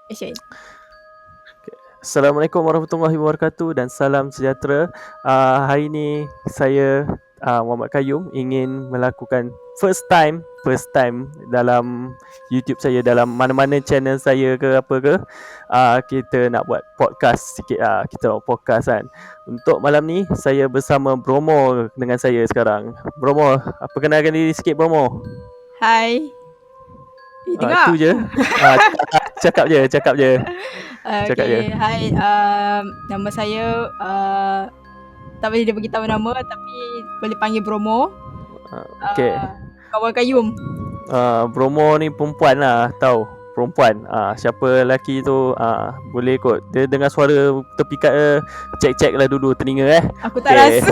Asyik. Assalamualaikum warahmatullahi wabarakatuh dan salam sejahtera. Hari ini saya Muhammad Qayyum ingin melakukan first time dalam YouTube saya, dalam mana-mana channel saya ke apa ke. Kita nak buat podcast sikit kita nak podcast kan. Untuk malam ni saya bersama Bromo dengan saya sekarang. Bromo, perkenalkan diri sikit Bromo. Hai. Tu Dengar? je. Cakap je. Cakap je. Okay, hai. Nama saya tak boleh dia beritahu nama tapi boleh panggil Bromo. Okay. Kawan Qayyum. Bromo ni perempuan lah, tahu perempuan. Siapa lelaki tu boleh kot. Dia dengar suara terpikat cek lah dulu telinga Aku tak rasa.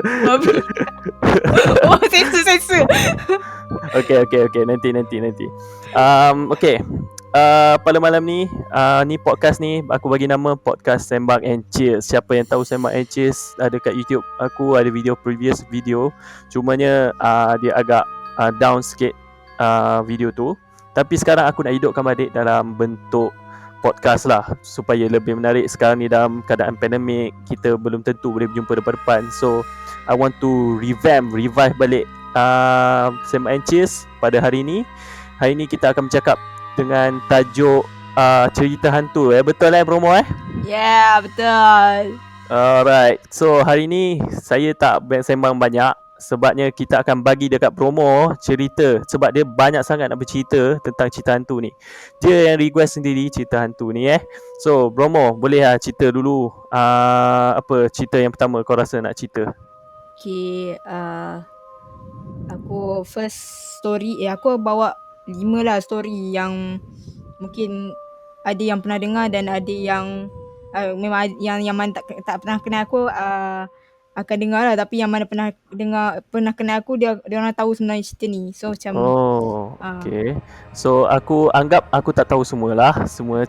Babi. Oh, sensor. Okay, nanti. Okay. Pada malam ni ni podcast ni aku bagi nama podcast Sembang and Cheers. Siapa yang tahu Sembang and Cheers ada kat YouTube. Aku ada previous video. Cumanya dia agak down sikit video tu. Tapi sekarang aku nak hidupkan balik dalam bentuk podcast lah, supaya lebih menarik. Sekarang ni dalam keadaan pandemik, kita belum tentu boleh berjumpa depan-depan. So I want to revive balik Sembang and Cheers pada hari ni. Hari ni kita akan bercakap dengan tajuk cerita hantu. Betul Bromo Yeah, betul. Alright. So hari ni saya tak sembang banyak, sebabnya kita akan bagi dekat Bromo cerita, sebab dia banyak sangat nak bercerita tentang cerita hantu ni. Dia yang request sendiri cerita hantu ni So Bromo, boleh cerita dulu apa cerita yang pertama kau rasa nak cerita? Okay, aku first story aku bawa 5 lah story yang mungkin ada yang pernah dengar dan ada yang memang yang mana tak pernah kenal aku akan dengar lah, tapi yang mana pernah kenal aku, dia orang tahu sebenarnya cerita ni. So macam okay. So aku anggap aku tak tahu semua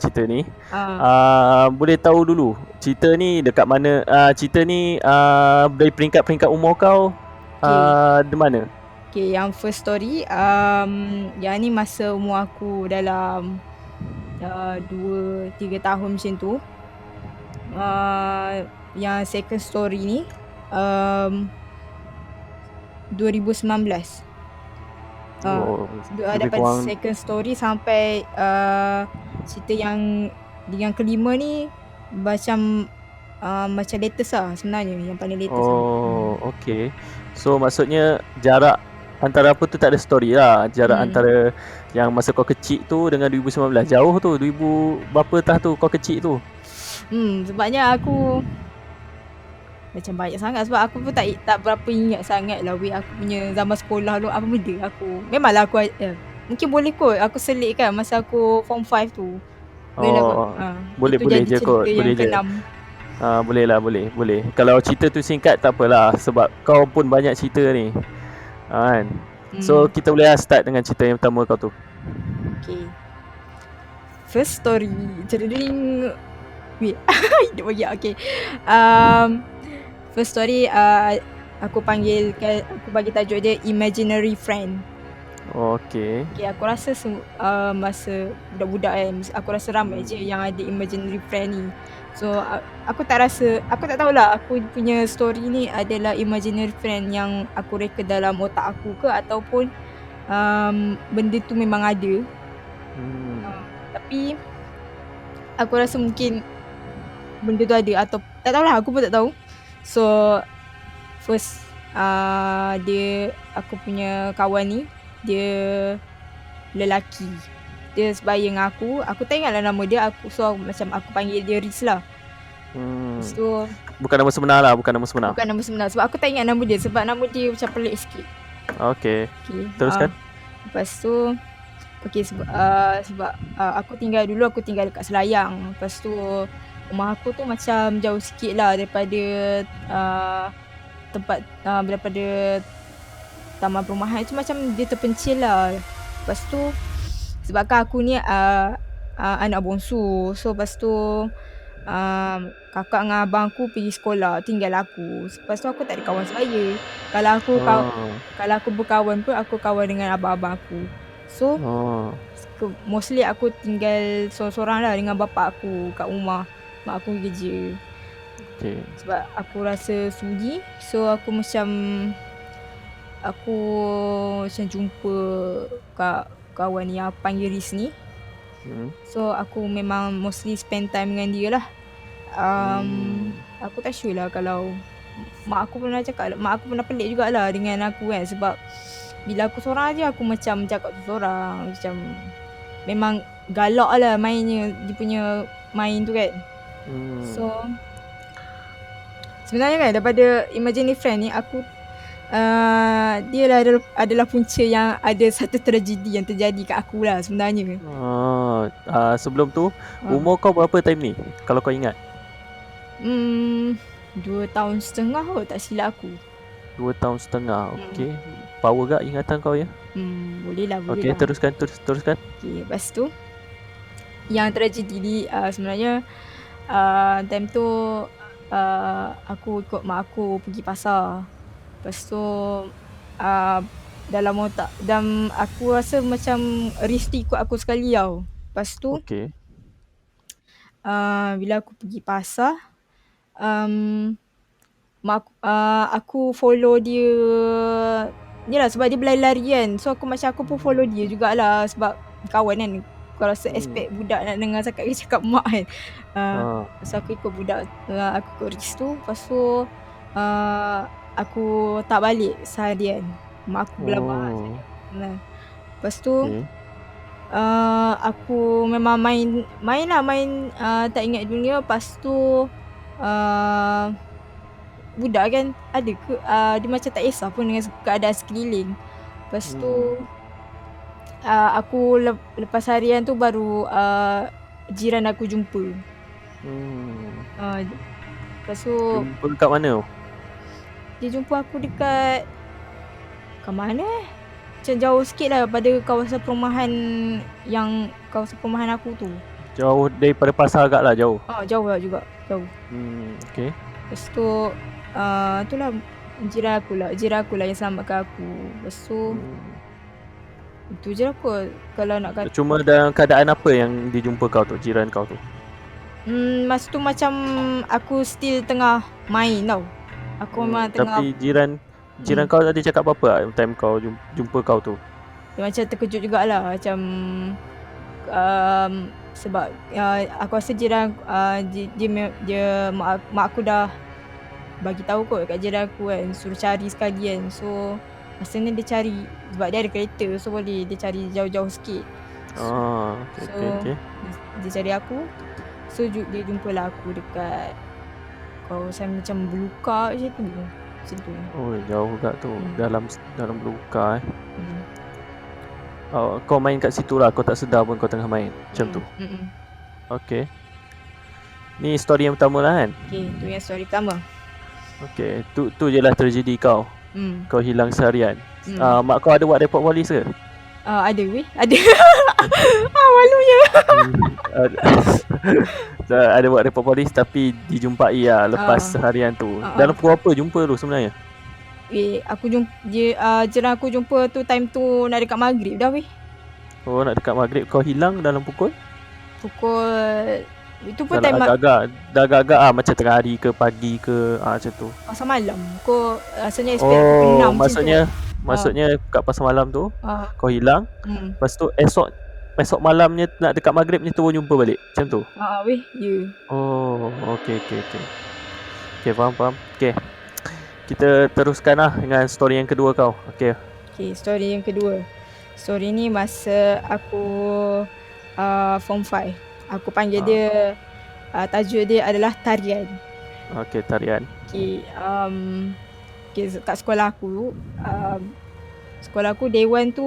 cerita ni. Boleh tahu dulu cerita ni dekat mana, cerita ni dari peringkat umur kau di mana? Okay, yang first story yang ni masa umur aku dalam 2-3 tahun macam tu. Yang second story ni 2019. Dapat second story sampai cerita yang kelima ni macam latest lah sebenarnya, yang paling latest. Okay. So maksudnya jarak antara apa tu tak ada story lah. Jarak antara yang masa kau kecil tu dengan 2019 jauh tu. 2000 berapa tahun tu kau kecil tu? Sebabnya aku macam banyak sangat, sebab aku pun tak berapa ingat sangat lah aku punya zaman sekolah tu apa benda. Aku memanglah aku mungkin boleh kot aku selitkan masa aku form 5 tu. Boleh je kot. Boleh je. Boleh lah, boleh. Kalau cerita tu singkat tak apalah, sebab kau pun banyak cerita ni kan. So kita boleh start dengan cerita yang pertama kau tu. Okay, first story. Wait. Hidup lagi. Okay. First story aku bagi tajuk dia Imaginary Friend. Okay, aku rasa masa budak-budak aku rasa ramai je yang ada imaginary friend ni. So aku tak tahulah aku punya story ni adalah imaginary friend yang aku reka dalam otak aku ke, ataupun benda tu memang ada. Tapi aku rasa mungkin benda tu ada atau tak tahulah, aku pun tak tahu. So first aku punya kawan ni, dia lelaki. Dia sebaya dengan aku tak ingatlah nama dia. Macam aku panggil dia Riz lah. So bukan nama sebenar lah. Bukan nama sebenar sebab aku tak ingat nama dia, sebab nama dia macam pelik sikit. Okay. Teruskan. Lepas tu sebab aku tinggal dekat Selayang. Lepas tu rumah aku tu macam jauh sikit lah daripada tempat daripada taman perumahan tu, macam dia terpencil lah. Lepas tu sebabkan aku ni anak bongsu, so lepas tu kakak dengan abang aku pergi sekolah, tinggal aku. Lepas tu aku tak ada kawan sebaya. Kalau aku berkawan pun aku kawan dengan abang-abang aku. So Mostly aku tinggal seorang-seorang lah dengan bapa aku kat rumah. Mak aku kerja. Okay. Sebab aku rasa sunyi. So aku macam jumpa kat kawan yang aku panggil Riz ni. So aku memang mostly spend time dengan dia lah. Aku tak sure lah kalau mak aku pernah pelik jugalah dengan aku kan. Sebab bila aku seorang je aku macam cakap tu seorang. Macam memang galak lah mainnya. Dia punya main tu kan. So sebenarnya kan daripada imaginary friend ni aku dia lah adalah punca yang ada satu tragedi yang terjadi kat aku lah sebenarnya. Sebelum tu umur kau berapa time ni kalau kau ingat? 2 tahun setengah kot tak silap aku. 2 tahun setengah. Okay. Power gak ingatan kau ya? Boleh lah. Okay, teruskan. Okay, lepas tu yang tragedi ni sebenarnya time tu aku ikut mak aku pergi pasar. Lepas tu dalam otak dan aku rasa macam Risti ikut aku sekali tau. Lepas tu bila aku pergi pasar aku follow dia. Yelah sebab dia berlari-lari kan. So aku pun follow dia jugalah. Sebab kawan kan. Kau rasa expect budak nak dengar cakap mak kan. So aku ikut budak. Aku ikut Riz tu. Lepas tu aku tak balik seharian. Mak aku berlabak Lepas tu aku memang main tak ingat dunia. Lepas tu budak kan ada ke dia macam tak kisah pun dengan keadaan sekeliling. Lepas tu aku lepas harian tu baru jiran aku jumpa. Lepas tu jumpa kat mana? Dia jumpa aku dekat kat mana macam jauh sikit lah pada kawasan perumahan aku tu. Jauh daripada pasar agak lah jauh? Jauh lah juga. Jauh. Okay. Lepas tu itulah jiran aku lah yang selamatkan aku. Lepas tu itu je lah kot kalau nak kata. Cuma dalam keadaan apa yang dijumpa kau tu, jiran kau tu? Masa tu macam aku still tengah main tau. Aku memang tengah. Tapi jiran kau tadi cakap apa time kau jumpa kau tu? Dia macam terkejut jugalah. Macam sebab aku rasa jiran dia mak aku dah bagi tahu kot kat jiran aku kan, suruh cari sekalian. So rasanya dia cari sebab dia ada kereta, so boleh dia cari jauh-jauh sikit. Okay. Dia cari aku. So dia jumpalah aku dekat kawasan macam Beluka macam tu. Jauh kat tu. Dalam Beluka kau main kat situ lah. Kau tak sedar pun kau tengah main macam tu. Okay. Ni story yang pertama lah kan? Okay, tu yang story pertama. Okay, tu je lah tragedi kau. Kau hilang seharian. Mak kau ada buat report polis ke? Ada weh. Ada. Malunya. Ada buat report polis tapi dijumpai lah lepas seharian tu. Dalam pukul apa jumpa tu sebenarnya? Aku jumpa jiran aku jumpa tu time tu nak dekat maghrib dah weh. Nak dekat maghrib. Kau hilang dalam pukul itu pun time agak-agak macam tengah hari ke pagi ke macam tu. Pasar malam. Kau rasanya expect pukul 6 maksudnya kat pasar malam tu kau hilang. Lepas tu esok malamnya nak dekat maghrib ni tu jumpa balik macam tu. Weh, ya. Okay. Okay, faham. Okay, kita teruskan lah dengan story yang kedua kau. Okay, story yang kedua. Story ni masa aku form 5. Aku panggil dia tajuk dia adalah tarian. Okay, tarian. Kat sekolah aku dewan tu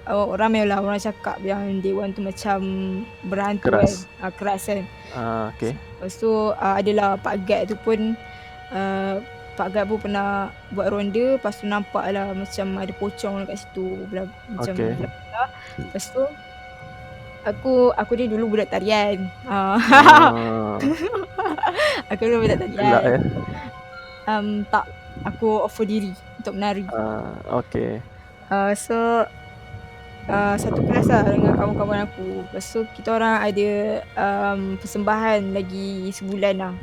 ramai lah orang cakap yang dewan tu macam berhantu keras. Keras kan. Okay. Lepas tu adalah Pak Gad tu pun Pak Gad pun pernah buat ronda. Lepas tu nampak lah macam ada pocong dekat situ macam bla-bla. Lepas tu Aku ni dulu budak tarian. Aku dulu budak tarian. Gelak ya? Tak, aku offer diri untuk menari. Okay. So satu kelas lah dengan kawan-kawan aku. Lepas tu kita orang ada persembahan lagi sebulan lah.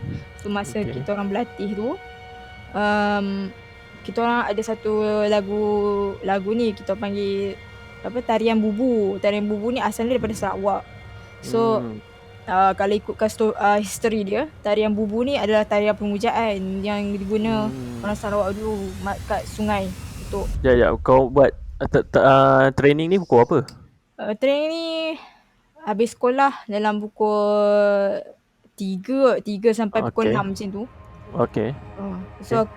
So masa Okay. kita orang berlatih tu, kita orang ada satu lagu ni kita panggil apa, tarian bubu. Tarian bubu ni asalnya daripada Sarawak. So kalau ikutkan history dia, tarian bubu ni adalah tarian pemujaan yang diguna orang Sarawak dulu kat sungai untuk Ya, kau buat training ni pukul apa? training ni habis sekolah dalam pukul 3 sampai pukul Okay. 6 macam tu. Okay. So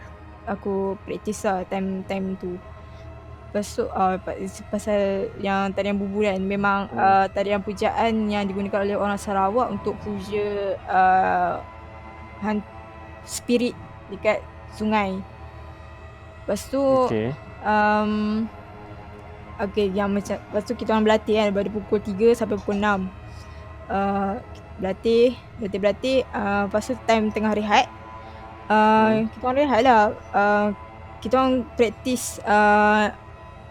aku practice lah time tu. Lepas tu pasal yang tarian bubu kan, memang tarian pujaan yang digunakan oleh orang Sarawak untuk puja spirit dekat sungai. Lepas tu yang macam, lepas tu kita orang berlatih kan daripada pukul 3 sampai pukul 6. Berlatih. Lepas tu time tengah rehat, kita orang rehat lah. Kita orang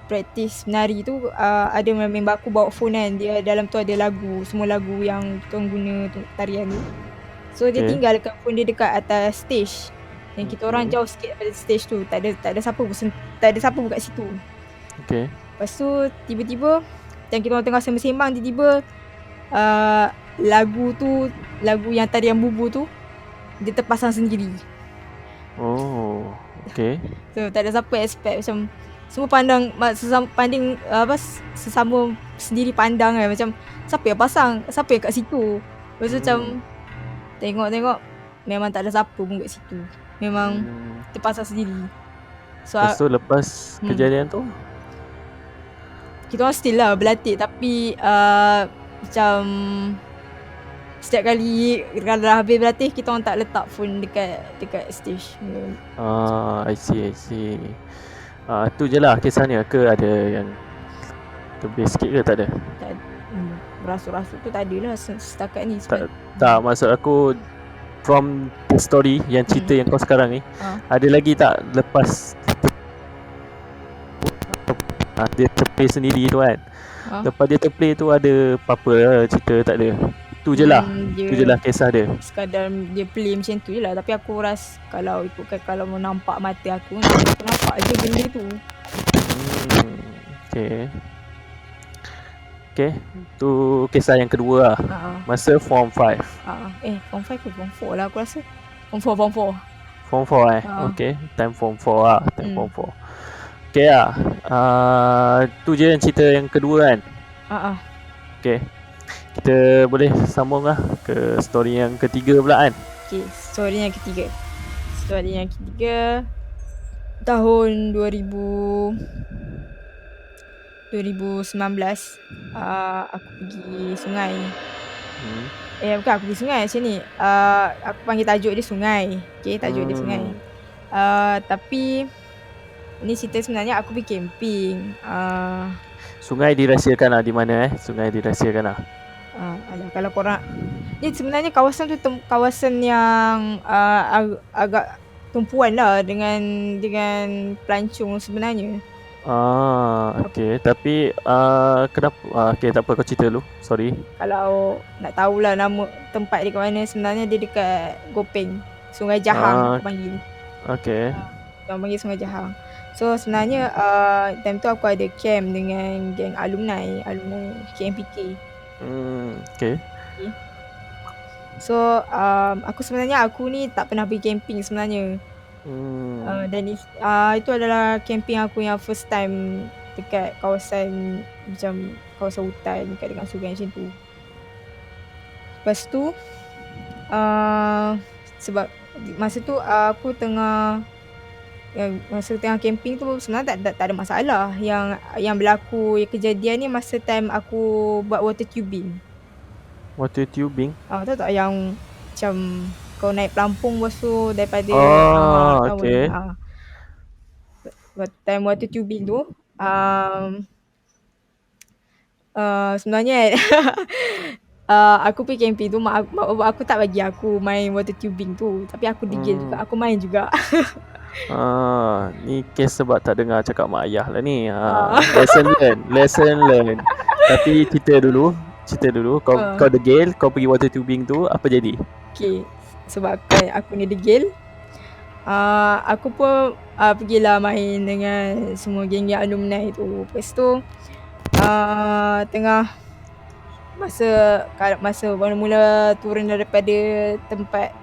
practice menari tu, ada member aku bawa phone kan, dia dalam tu ada lagu, semua lagu yang kita orang guna untuk tarian tu. So dia tinggal dekat phone dia dekat atas stage. Dan kita orang jauh sikit daripada stage tu. Tak ada siapa pun kat situ. Lepas tu tiba-tiba yang kita orang tengah sembang-sembang, tiba-tiba lagu yang tarian bubu tu dia terpasang sendiri. So tak ada siapa expect, macam semua sesama sendiri pandang kan, macam siapa yang pasang, siapa yang kat situ. Lepas tu macam tengok memang tak ada siapa pun kat situ, memang terpasang sendiri. So lepas kejadian tu kita orang still lah berlatih, tapi macam setiap kali kalau dah habis berlatih, kita orang tak letak phone dekat stage. I see. Tu je lah kisahnya ke ada yang lebih sikit ke tak ada? Rasuk-rasuk tu tak ada lah setakat ni. Tak, maksud aku from the story yang cerita yang kau sekarang ni, ada lagi tak lepas dia terplay sendiri tu kan? Lepas dia terplay tu ada apa-apa lah cerita, tak ada? Tu je lah kisah dia. Sekadar dia play macam tu je lah. Tapi aku rasa kalau ikutkan, kalau mau nampak mata aku nampak je benda tu. Okay, tu kisah yang kedua lah. Masa form 5. Form 5 ke form 4 lah aku rasa. Form 4. Form 4 Okay, time form 4 lah. Form 4. Okay lah. Tu je yang cerita yang kedua kan. Okay, kita boleh sambung lah ke story yang ketiga pula kan. Okay, story yang ketiga tahun 2019, aku pergi sungai. Bukan aku pergi sungai macam ni. Aku panggil tajuk dia sungai. Okay, tajuk dia sungai. Tapi ni cerita sebenarnya aku pergi camping. Sungai dirahsiakan lah di mana Sungai dirahsiakan lah. Alah, kalau korang, ni sebenarnya kawasan tu kawasan yang agak tumpuan lah dengan pelancong sebenarnya. Okay, tapi kenapa? Okay, tak apa, kau cerita dulu. Sorry. Kalau nak tahulah nama tempat dia kat mana, sebenarnya dia dekat Gopeng, Sungai Jahang aku panggil. Okay. Orang panggil Sungai Jahang. So sebenarnya time tu aku ada camp dengan geng alumni KMPK. Okay. So aku ni tak pernah pergi camping sebenarnya. Dan itu adalah camping aku yang first time dekat kawasan macam kawasan hutan dekat dengan sungai macam tu. Lepas tu sebab masa tu aku tengah camping tu sebenarnya tak ada masalah. Yang berlaku kejadian ni masa time aku buat water tubing. Tahu tak yang macam kau naik pelampung lepas tu daripada okay. Time water tubing tu sebenarnya aku pergi camping tu, mak aku tak bagi aku main water tubing tu, tapi aku degil juga, aku main juga. Ni kes sebab tak dengar cakap mak ayah lah ni. Ah. Lesson learn. Tapi cerita dulu. Kau degil, kau pergi water tubing tu, apa jadi? Okay, sebabkan aku ni degil, aku pun pergilah main dengan semua geng-geng alumni tu. Lepas tu tengah masa mula-mula turun daripada tempat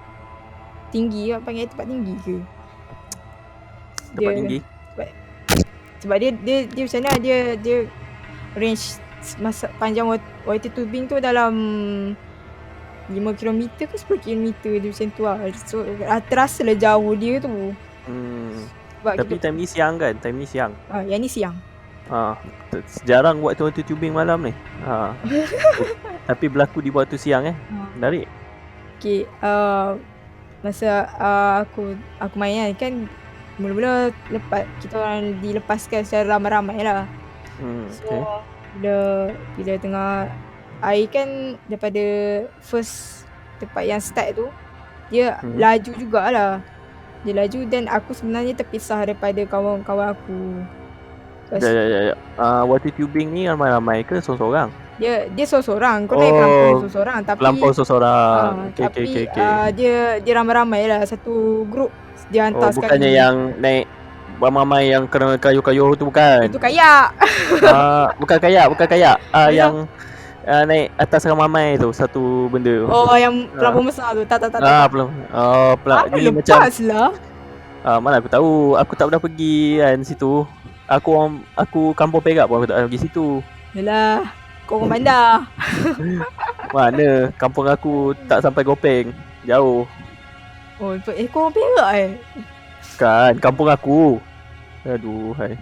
tinggi, apa panggil tempat tinggi ke? Tempat tinggi. Sebab dia macam mana, dia range masa panjang water tubing tu dalam 5km ke 10km dia macam tu lah. So terasa lah jauh dia tu. Tapi time ni siang kan? Yang ni siang. Jarang buat water tubing malam ni. Tapi berlaku di waktu siang menarik. Okay, masa aku main kan, mula-mula kita orang dilepaskan secara ramai-ramai lah. So bila tengah air kan, daripada first tempat yang start tu, dia laju jugalah. Dia laju dan aku sebenarnya terpisah daripada kawan-kawan aku. Water tubing ni ramai-ramai ke seorang-seorang? Dia seorang-seorang. Kau naik pelampung seorang-seorang. Pelampung seorang. Tapi dia ramai-ramai lah. Satu grup dia hantar sekali. Bukannya yang naik ramai yang kena kayu-kayu tu bukan? Itu kayak. Bukan kayak. Yang naik atas ramai tu satu benda. Yang pelampung besar tu. Tak. Ni macam lah. mana aku tahu. Aku tak pernah pergi kan situ. Aku Kampung Perak pun aku tak pernah pergi situ. Yalah, kau orang bandar. Mana? Kampung aku tak sampai Gopeng. Jauh. Kau orang Perak Kan, kampung aku. Aduh, hai.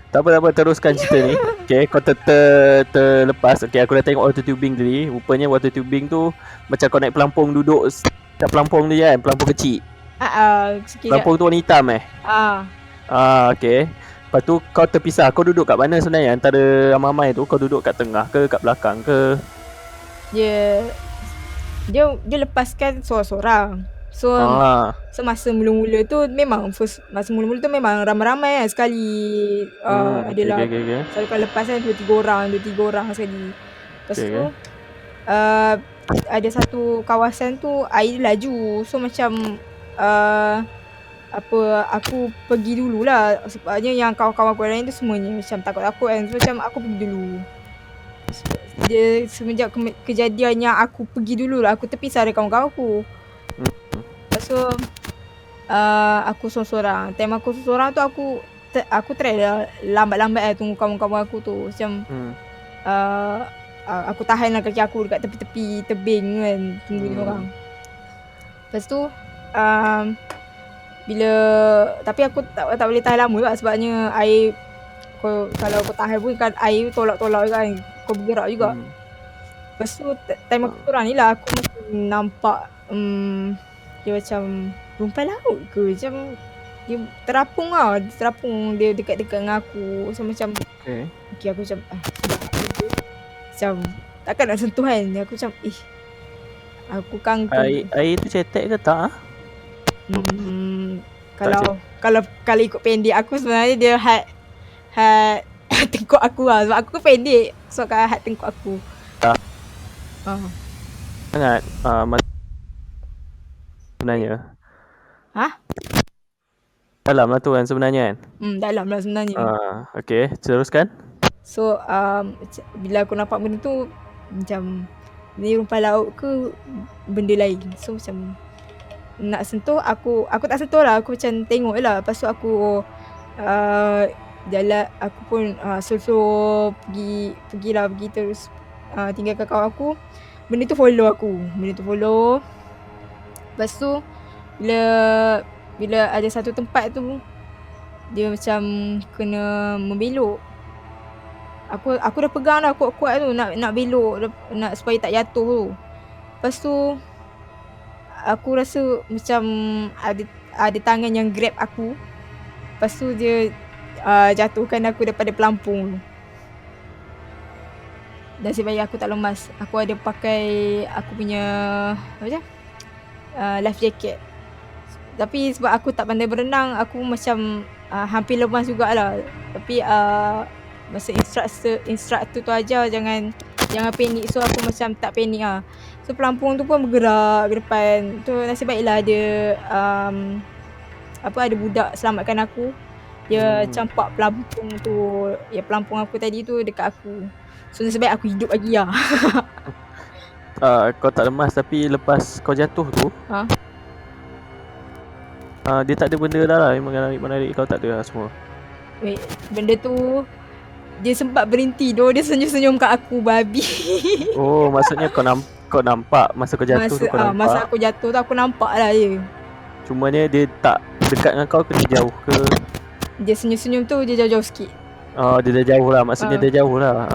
Tak apa, teruskan cerita ni. Okay, kau terlepas. Okay, aku dah tengok water tubing tadi. Rupanya water tubing tu macam kau naik pelampung duduk kat pelampung ni kan, pelampung kecil. Pelampung tu warna hitam okay. Lepas tu kau terpisah. Kau duduk kat mana sebenarnya? Antara ramai-ramai tu, kau duduk kat tengah ke kat belakang ke? Dia lepaskan seorang-seorang. So masa mula-mula tu memang ramai-ramai kan sekali. Adalah selalu kau lepas kan 2-3 orang sekali. Lepas tu ada satu kawasan tu air laju. So macam aku pergi dululah. Sebabnya yang kawan-kawan aku lain tu semuanya macam takut-takut kan. So macam aku pergi dulu. Semenjak kejadian yang aku pergi dulu lah, aku terpisah dari kawan-kawan aku. Lepas tu aku sorang-sorang. Time aku sorang tu aku try lah lambat-lambat tunggu kawan-kawan aku tu. Macam aku tahan lah kaki aku dekat tepi-tepi tebing kan, tunggu dia orang. Lepas tu tapi aku tak boleh tahan lama lah, sebabnya air kalau kau tahan pun kan air tolak-tolak kan, kau bergerak juga. Lepas tu time aku sorang ni lah, aku mesti nampak dia macam rumpai laut ke, macam dia terapung dia dekat-dekat dengan aku. So macam okay, aku macam macam takkan nak sentuh kan. Aku macam aku kangkung. Air tu cetek ke tak? Kalau ikut pendek aku sebenarnya dia had tengkuk aku lah. Sebab aku pendek, so kan had tengkuk aku. Sangat sebenarnya. Dalam lah tu kan sebenarnya kan? Dalam lah sebenarnya. Okay, teruskan. So bila aku nampak benda tu, macam ni rumpai laut ke benda lain. So macam nak sentuh, aku tak sentuh lah. Aku macam tengok lah. Lepas tu aku jalan, aku pun pergi terus tinggalkan kawan aku. Benda tu follow aku. Lepas tu bila ada satu tempat tu dia macam kena membelok. Aku dah pegang dah kuat-kuat tu nak belok, nak supaya tak jatuh tu. Lepas tu aku rasa macam ada tangan yang grab aku. Lepas tu dia jatuhkan aku daripada pelampung tu. Nasib baik aku tak lemas. Aku ada pakai aku punya life jacket. Tapi sebab aku tak pandai berenang, aku macam hampir lemas jugalah. Tapi masa instruktor tu ajar jangan panik. So aku macam tak panik lah. So pelampung tu pun bergerak ke depan. Tu nasib baiklah ada ada budak selamatkan aku. Dia campak pelampung tu, pelampung aku tadi tu dekat aku. So nasib baik aku hidup lagi lah. Kau tak lemas tapi lepas kau jatuh tu dia tak ada benda dah lah yang menarik kau, tak ada lah semua. Wait, benda tu dia sempat berhenti doh, dia senyum-senyum kat aku, babi. Oh, maksudnya kau nampak masa kau jatuh tu kau nampak. Masa aku jatuh tu aku nampak lah dia. Cuma dia tak dekat dengan kau ke dia jauh ke? Dia senyum-senyum tu dia jauh-jauh sikit. Oh, dia dah jauh lah, maksudnya dia jauh lah.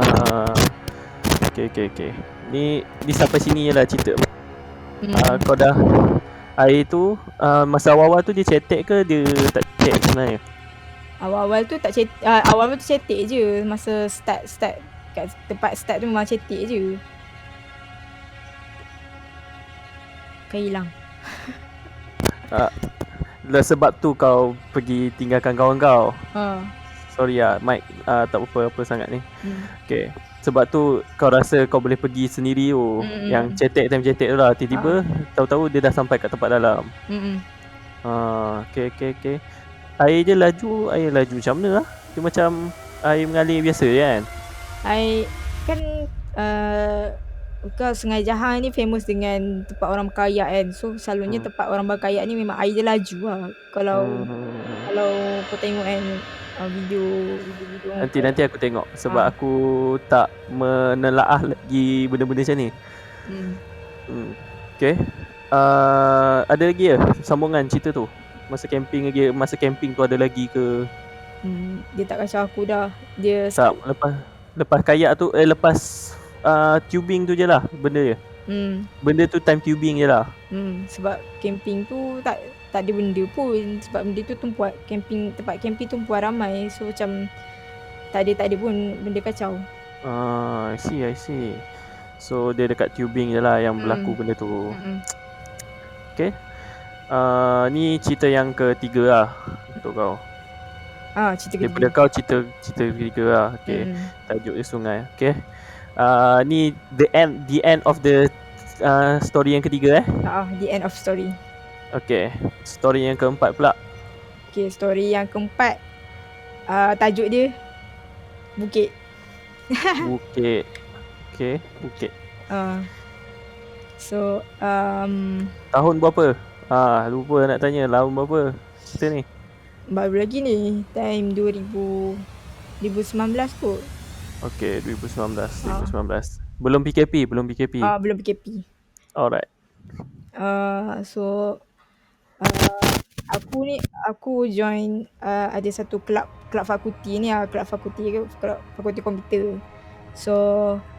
Okay. Ni sampai sini je lah cerita. Kau dah air tu masa awal-awal tu dia cetek ke dia tak cetek sebenarnya? Awal-awal tu tak cetek, awal-awal tu cetek je. Masa start kat tempat start tu memang cetek je. Kau hilang. Sebab tu kau pergi tinggalkan kawan kau. Sorry Mike, tak apa-apa sangat ni. Okay, sebab tu kau rasa kau boleh pergi sendiri tu. Yang cetek tu lah. Tiba-tiba tahu-tahu dia dah sampai kat tempat dalam. Okay. Air laju macam mana lah? Dia macam air mengalir biasa kan? Air kan kau Sungai Jahang ni famous dengan tempat orang berkayak kan. So selalunya tempat orang berkayak ni memang air dia laju lah. Kalau kau tengok kan video nanti aku tengok. Sebab aku tak menelaah lagi benda-benda macam ni. Okay. Ada lagi sambungan cerita tu? Masa camping tu ada lagi ke? Dia tak kacau aku dah. Dia tak, lepas kayak tu lepas tubing tu je lah benda dia. Benda tu time tubing je lah. Sebab camping tu tak ada benda pun. Sebab benda tu tempat camping tumpuan ramai. So macam tak ada pun benda kacau. I see. So dia dekat tubing je lah yang berlaku benda tu. Okay. Ni cerita yang ketiga lah untuk kau. Cerita ketiga. Daripada kau cerita ketiga lah. Okay. Tajuk dia sungai. Okay. Ni the end of the story yang ketiga the end of story. Okay. Story yang keempat pula. Okay, story yang keempat tajuk dia Bukit. Bukit. Okay, Bukit. So tahun berapa? Lupa nak tanya. Tahun berapa cerita ni? Baru lagi ni, time 2019 kot. Okay, 2019. Belum PKP? Belum PKP. Alright. So aku join ada satu kelab fakulti ni lah, kelab fakulti komputer. So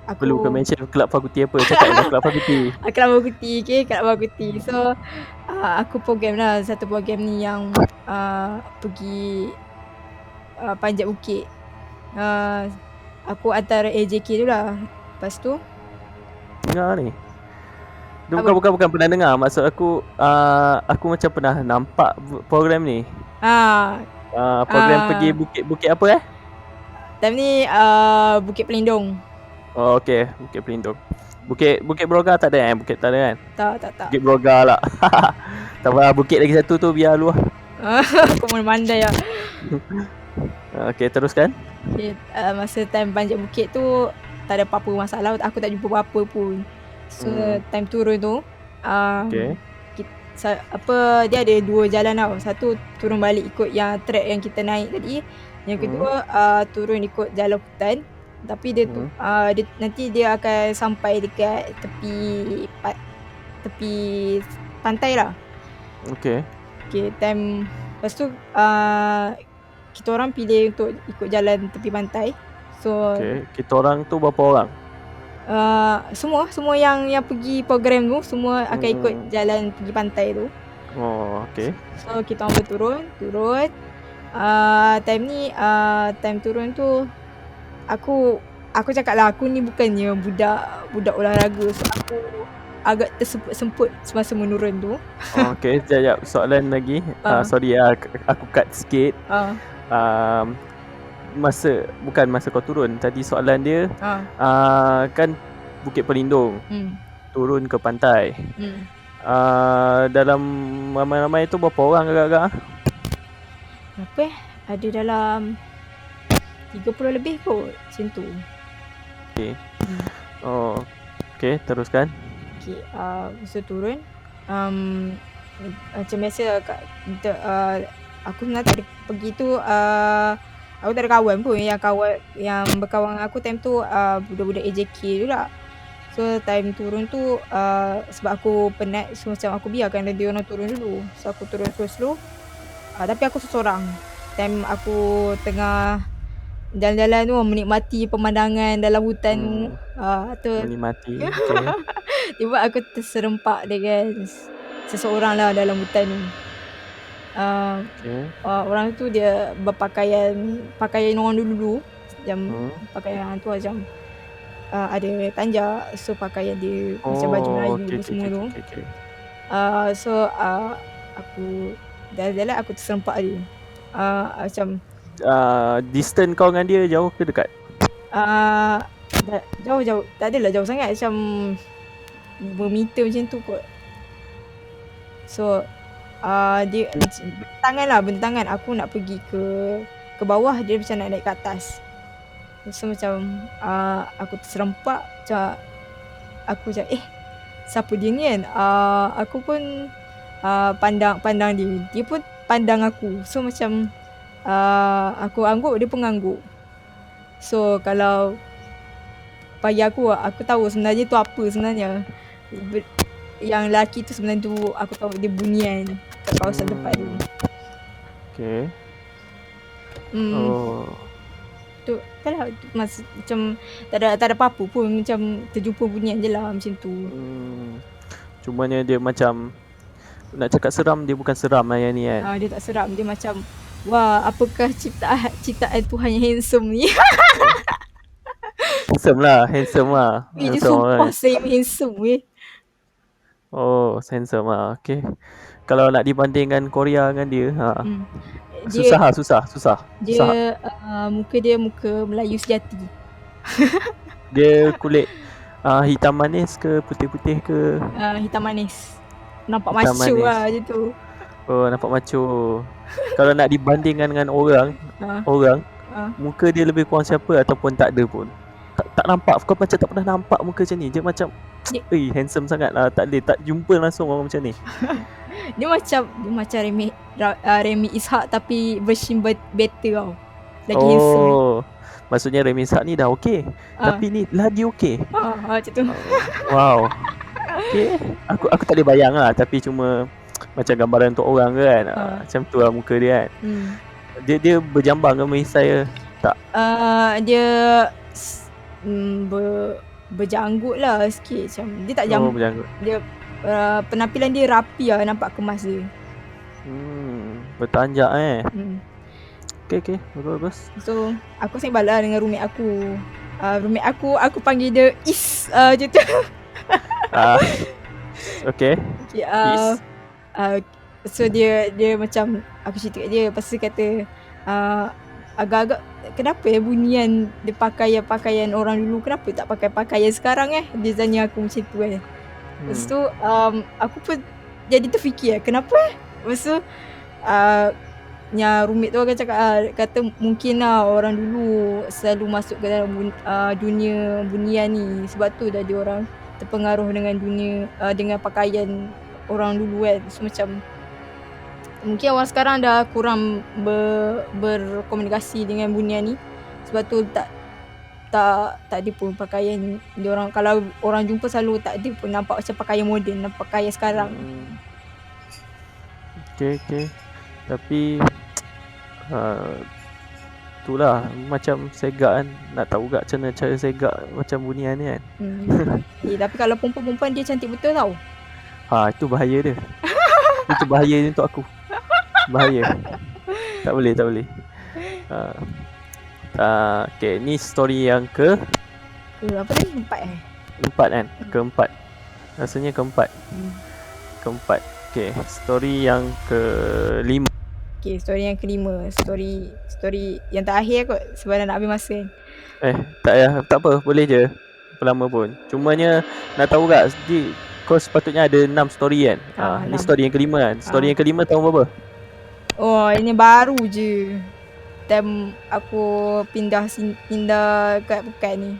aku perlu ke mention kelab fakulti apa? Cakap je kelab fakulti. Kelab fakulti, okay, kelab fakulti. So aku program lah satu program ni yang pergi panjat bukit. Aku antara AJK tu lah. Lepas tu dengar ni. Bukan pernah dengar. Maksud aku macam pernah nampak program ni. Program pergi bukit apa time ni Bukit Pelindung. Oh, okay. Bukit Pelindung. Bukit Broga tak ada Bukit tak ada kan? Tak. Bukit Broga lah. Tak apa, bukit lagi satu tu biar lu lah. Kau pandai lah. Okay, teruskan. Okay, masa time panjat bukit tu tak ada apa-apa masalah. Aku tak jumpa apa-apa pun. So time turun tu okay. Dia ada dua jalan tau. Satu turun balik ikut yang track yang kita naik tadi. Yang kedua turun ikut jalan hutan. Tapi dia nanti dia akan sampai dekat tepi pantai lah. Okay, time lepas tu kita orang pilih untuk ikut jalan tepi pantai. So kita orang tu berapa orang? Semua yang pergi program tu semua akan ikut jalan pergi pantai tu. Oh, okay. So kita orang turun. Time turun tu aku cakap lah, aku ni bukannya budak olahraga. So agak tersemput semasa menurun tu. Okay, sekejap. Soalan lagi. Sorry aku cut sikit. Bukan masa kau turun. Tadi soalan dia kan Bukit Pelindung, turun ke pantai. Dalam ramai-ramai tu berapa orang agak-agak? Berapa ada dalam 30 lebih kot macam tu. Okay. Okay, teruskan. Okay, masa turun macam biasa aku sebenarnya tak ada pergi tu, aku tak ada kawan pun. Yang berkawan aku time tu budak-budak AJK tu lah. So time turun tu sebab aku penat, so macam aku biarkan dia orang turun dulu. So aku turun slow, tapi aku seorang. Time aku tengah jalan-jalan tu menikmati pemandangan dalam hutan tu. Menikmati. Okay. Tiba aku terserempak dengan seseorang lah dalam hutan tu. Okay. Orang tu dia pakaian orang dulu macam pakaian tu macam ada tanjak, so pakaian dia macam baju Melayu semua tu. So aku jalan-jalan aku terserempak dia. Macam distance kau dengan dia jauh ke dekat? Jauh-jauh, tak adalah jauh sangat, macam 5 meter macam tu kot. So dia bentangan aku nak pergi ke bawah, dia macam nak naik ke atas. So macam aku terserempak, macam aku macam siapa dia ni kan. Aku pun pandang dia pun pandang aku. So macam aku angguk, dia pun angguk. So kalau bagi aku tahu sebenarnya tu apa sebenarnya. Yang lelaki tu sebenarnya tu aku tahu dia bunian kat kawasan tempat tu. Okay. Tu kan lah, macam tak ada apa-apa pun, macam terjumpa bunian je lah macam tu. Cumanya dia macam nak cakap seram, dia bukan seram lah yang ni kan. Dia tak seram, dia macam wah, apakah ciptaan Tuhan yang handsome ni. Handsome lah. Dia sumpah saya handsome weh. Handsome lah. Okay. Kalau nak dibandingkan Korea dengan dia, susah. Dia muka dia muka Melayu sejati. Dia kulit hitam manis ke putih-putih ke? Hitam manis. Nampak macho lah macam tu. Nampak macho. Kalau nak dibandingkan dengan orang, muka dia lebih kurang siapa ataupun tak ada pun? Tak nampak. Kau macam tak pernah nampak muka macam ni. Dia macam handsome sangat lah. Tak jumpa langsung orang macam ni. Dia macam Remy Ishak tapi version better tau. Lagi handsome. Maksudnya Remy Ishak ni dah okey, tapi ni lagi okey. Macam tu. Wow. Okay. Aku tak boleh bayang lah, tapi cuma macam gambaran untuk orang kan. Macam tu lah muka dia kan. Dia berjambang ke merisai ke? Tak. Dia berjanggut lah sikit. Macam dia tak jambang. Berjanggut. Dia penampilan dia rapi lah, nampak kemas dia. Bertanjak Okay, bagus. So aku sembang lah dengan roommate aku. Roommate aku panggil dia Is macam tu. Okay. So dia macam aku cerita kat dia, lepas tu kata agak-agak kenapa bunian dia pakaian orang dulu, kenapa tak pakai pakaian sekarang dia tanya aku macam tu kan. Lepas tu aku pun jadi terfikir kenapa lepas tu yang roommate tu akan cakap kata mungkin lah orang dulu selalu masuk ke dalam dunia bunian ni, sebab tu dah dia orang terpengaruh dengan dunia dengan pakaian orang dulu kan. So macam mungkin orang sekarang dah kurang berkomunikasi dengan bunian ni, sebab tu tak ada pun pakaian dia orang. Kalau orang jumpa selalu tak ada pun nampak macam pakaian moden, nampak pakaian sekarang. Okay. Tapi itulah macam segak kan. Nak tahu gak macam mana cara segak macam bunian ni kan. Tapi kalau perempuan dia cantik betul tau. Itu bahaya dia. Itu bahaya untuk aku. Bahaya. Tak boleh. Okay, ni story yang apa tadi? 4 4 kan? Keempat. Rasanya keempat. Keempat. Okay, story yang kelima. Okay, story yang kelima. Story yang terakhir kot sebab nak habis masa kan. Tak payah, tak apa, boleh je. Lama pun. Cumanya nak tahu tak, kau sepatutnya ada 6 story kan. Ni 6. story yang kelima kan. Story yang kelima tahun berapa? Oh, ini baru je. Time aku pindah kat Pekan ni.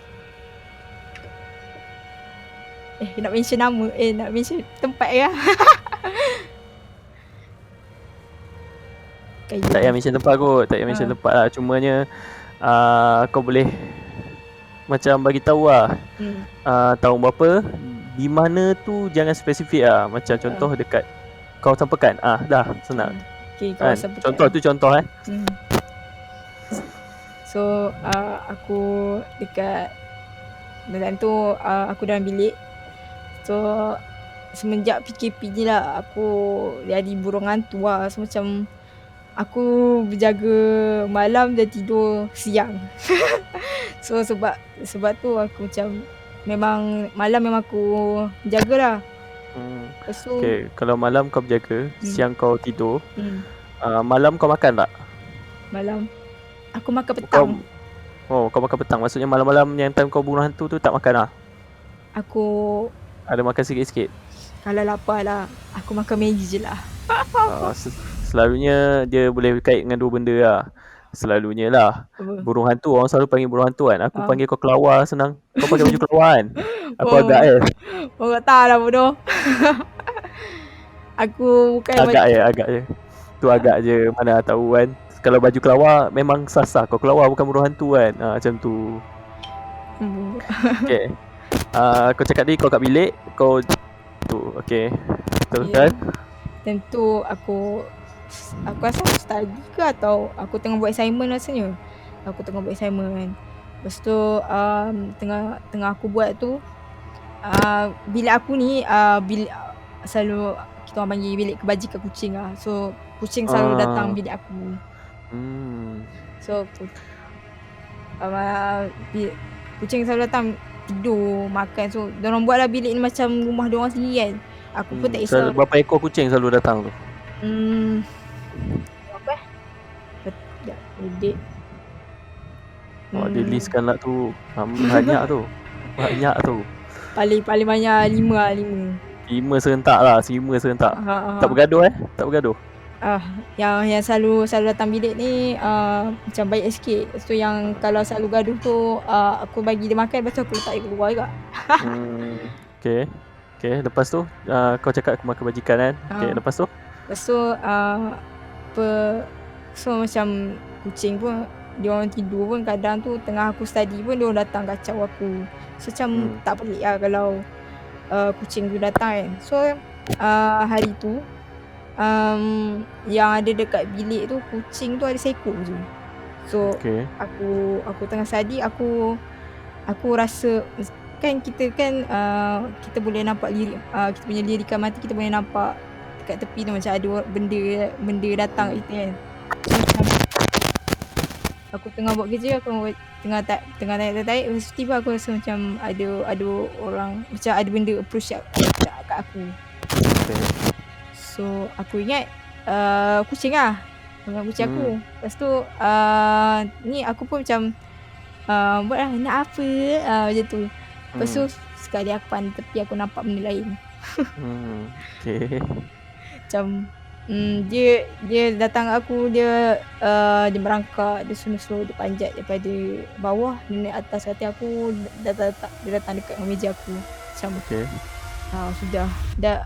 Nak mention nama. Nak mention tempat ke? Tak payah mention tempat kot. Tak payah mention tempat lah. Cumanya kau boleh macam bagi tahu lah. Tahun berapa, di mana tu, jangan spesifik lah. Macam contoh dekat kawasan Pekan. Dah senang. Okay, kawasan Pekan. Contoh tu contoh So aku dekat dalam tu aku dalam bilik. So semenjak PKP ni lah aku jadi burung hantu lah. So macam aku berjaga malam dan tidur siang. So sebab tu aku macam memang malam memang aku jaga lah. So, okay, kalau malam kau berjaga, siang kau tidur. Malam kau makan tak? Malam aku makan petang. Kau makan petang. Maksudnya malam-malam yang time kau bunuh hantu tu tak makan lah? Aku ada makan sikit-sikit. Kalau lapar lah, aku makan Maggi je lah. Selalunya dia boleh kait dengan dua benda lah. Selalunya lah. Burung hantu, orang selalu panggil burung hantu kan. Aku panggil kau kelawar senang. Kau pakai baju kelawar kan. Aku agak Orang tak lah bodoh. Aku bukan agak je. Tu agak je, mana tahu kan. Kalau baju kelawar memang sah-sah. Kau kelawar bukan burung hantu kan. Macam tu. Okay. Kau cakap tadi kau kat bilik. Kau tu, okay. Teruskan. Tentu aku rasa aku study ke atau aku tengah buat assignment rasanya. Aku tengah buat assignment. Lepas tu tengah aku buat tu, bilik aku ni bilik selalu kita orang panggil bilik kebajikan kucing lah. So kucing selalu datang bilik aku. So kucing selalu datang tidur, makan. So diorang buatlah bilik ni macam rumah diorang sendiri kan. Aku pun tak kisah. Berapa ekor kucing selalu datang tu? Berapa? Sekejap, edit. Dia listkan lah tu. Banyak tu. Banyak tu. Paling banyak 5 lah, 5 serentak lah. 5 serentak. Tak bergaduh Tak bergaduh. Yang selalu datang bilik ni macam baik sikit. So yang kalau selalu gaduh tu aku bagi dia makan, lepas tu aku letak dia keluar juga. Okay, lepas tu kau cakap aku makan bajikan kan. Okay, lepas tu so macam kucing pun dia orang tidur pun kadang tu tengah aku study pun dia orang datang kacau aku. So macam tak pelik lah kalau kucing tu datang kan. So hari tu yang ada dekat bilik tu kucing tu ada seekor je. So aku tengah study, aku rasa kan kita boleh nampak kita punya lirikan mati, kita boleh nampak dekat tepi tu macam ada benda datang kita kan. Aku tengah buat kerja, aku tengah tarik, lepas tiba aku rasa macam ada orang, macam ada benda approach kat aku. So aku ingat kucing lah, dengan kucing aku. Lepas tu ni aku pun macam buat lah, nak apa macam tu. Lepas tu sekali aku pandang tepi, aku nampak benda lain. Macam dia datang kat aku, dia merangkak, dia slow-slow, dia panjat daripada bawah, dia naik atas kaki aku, dia datang dekat meja aku. Macam sudah dah.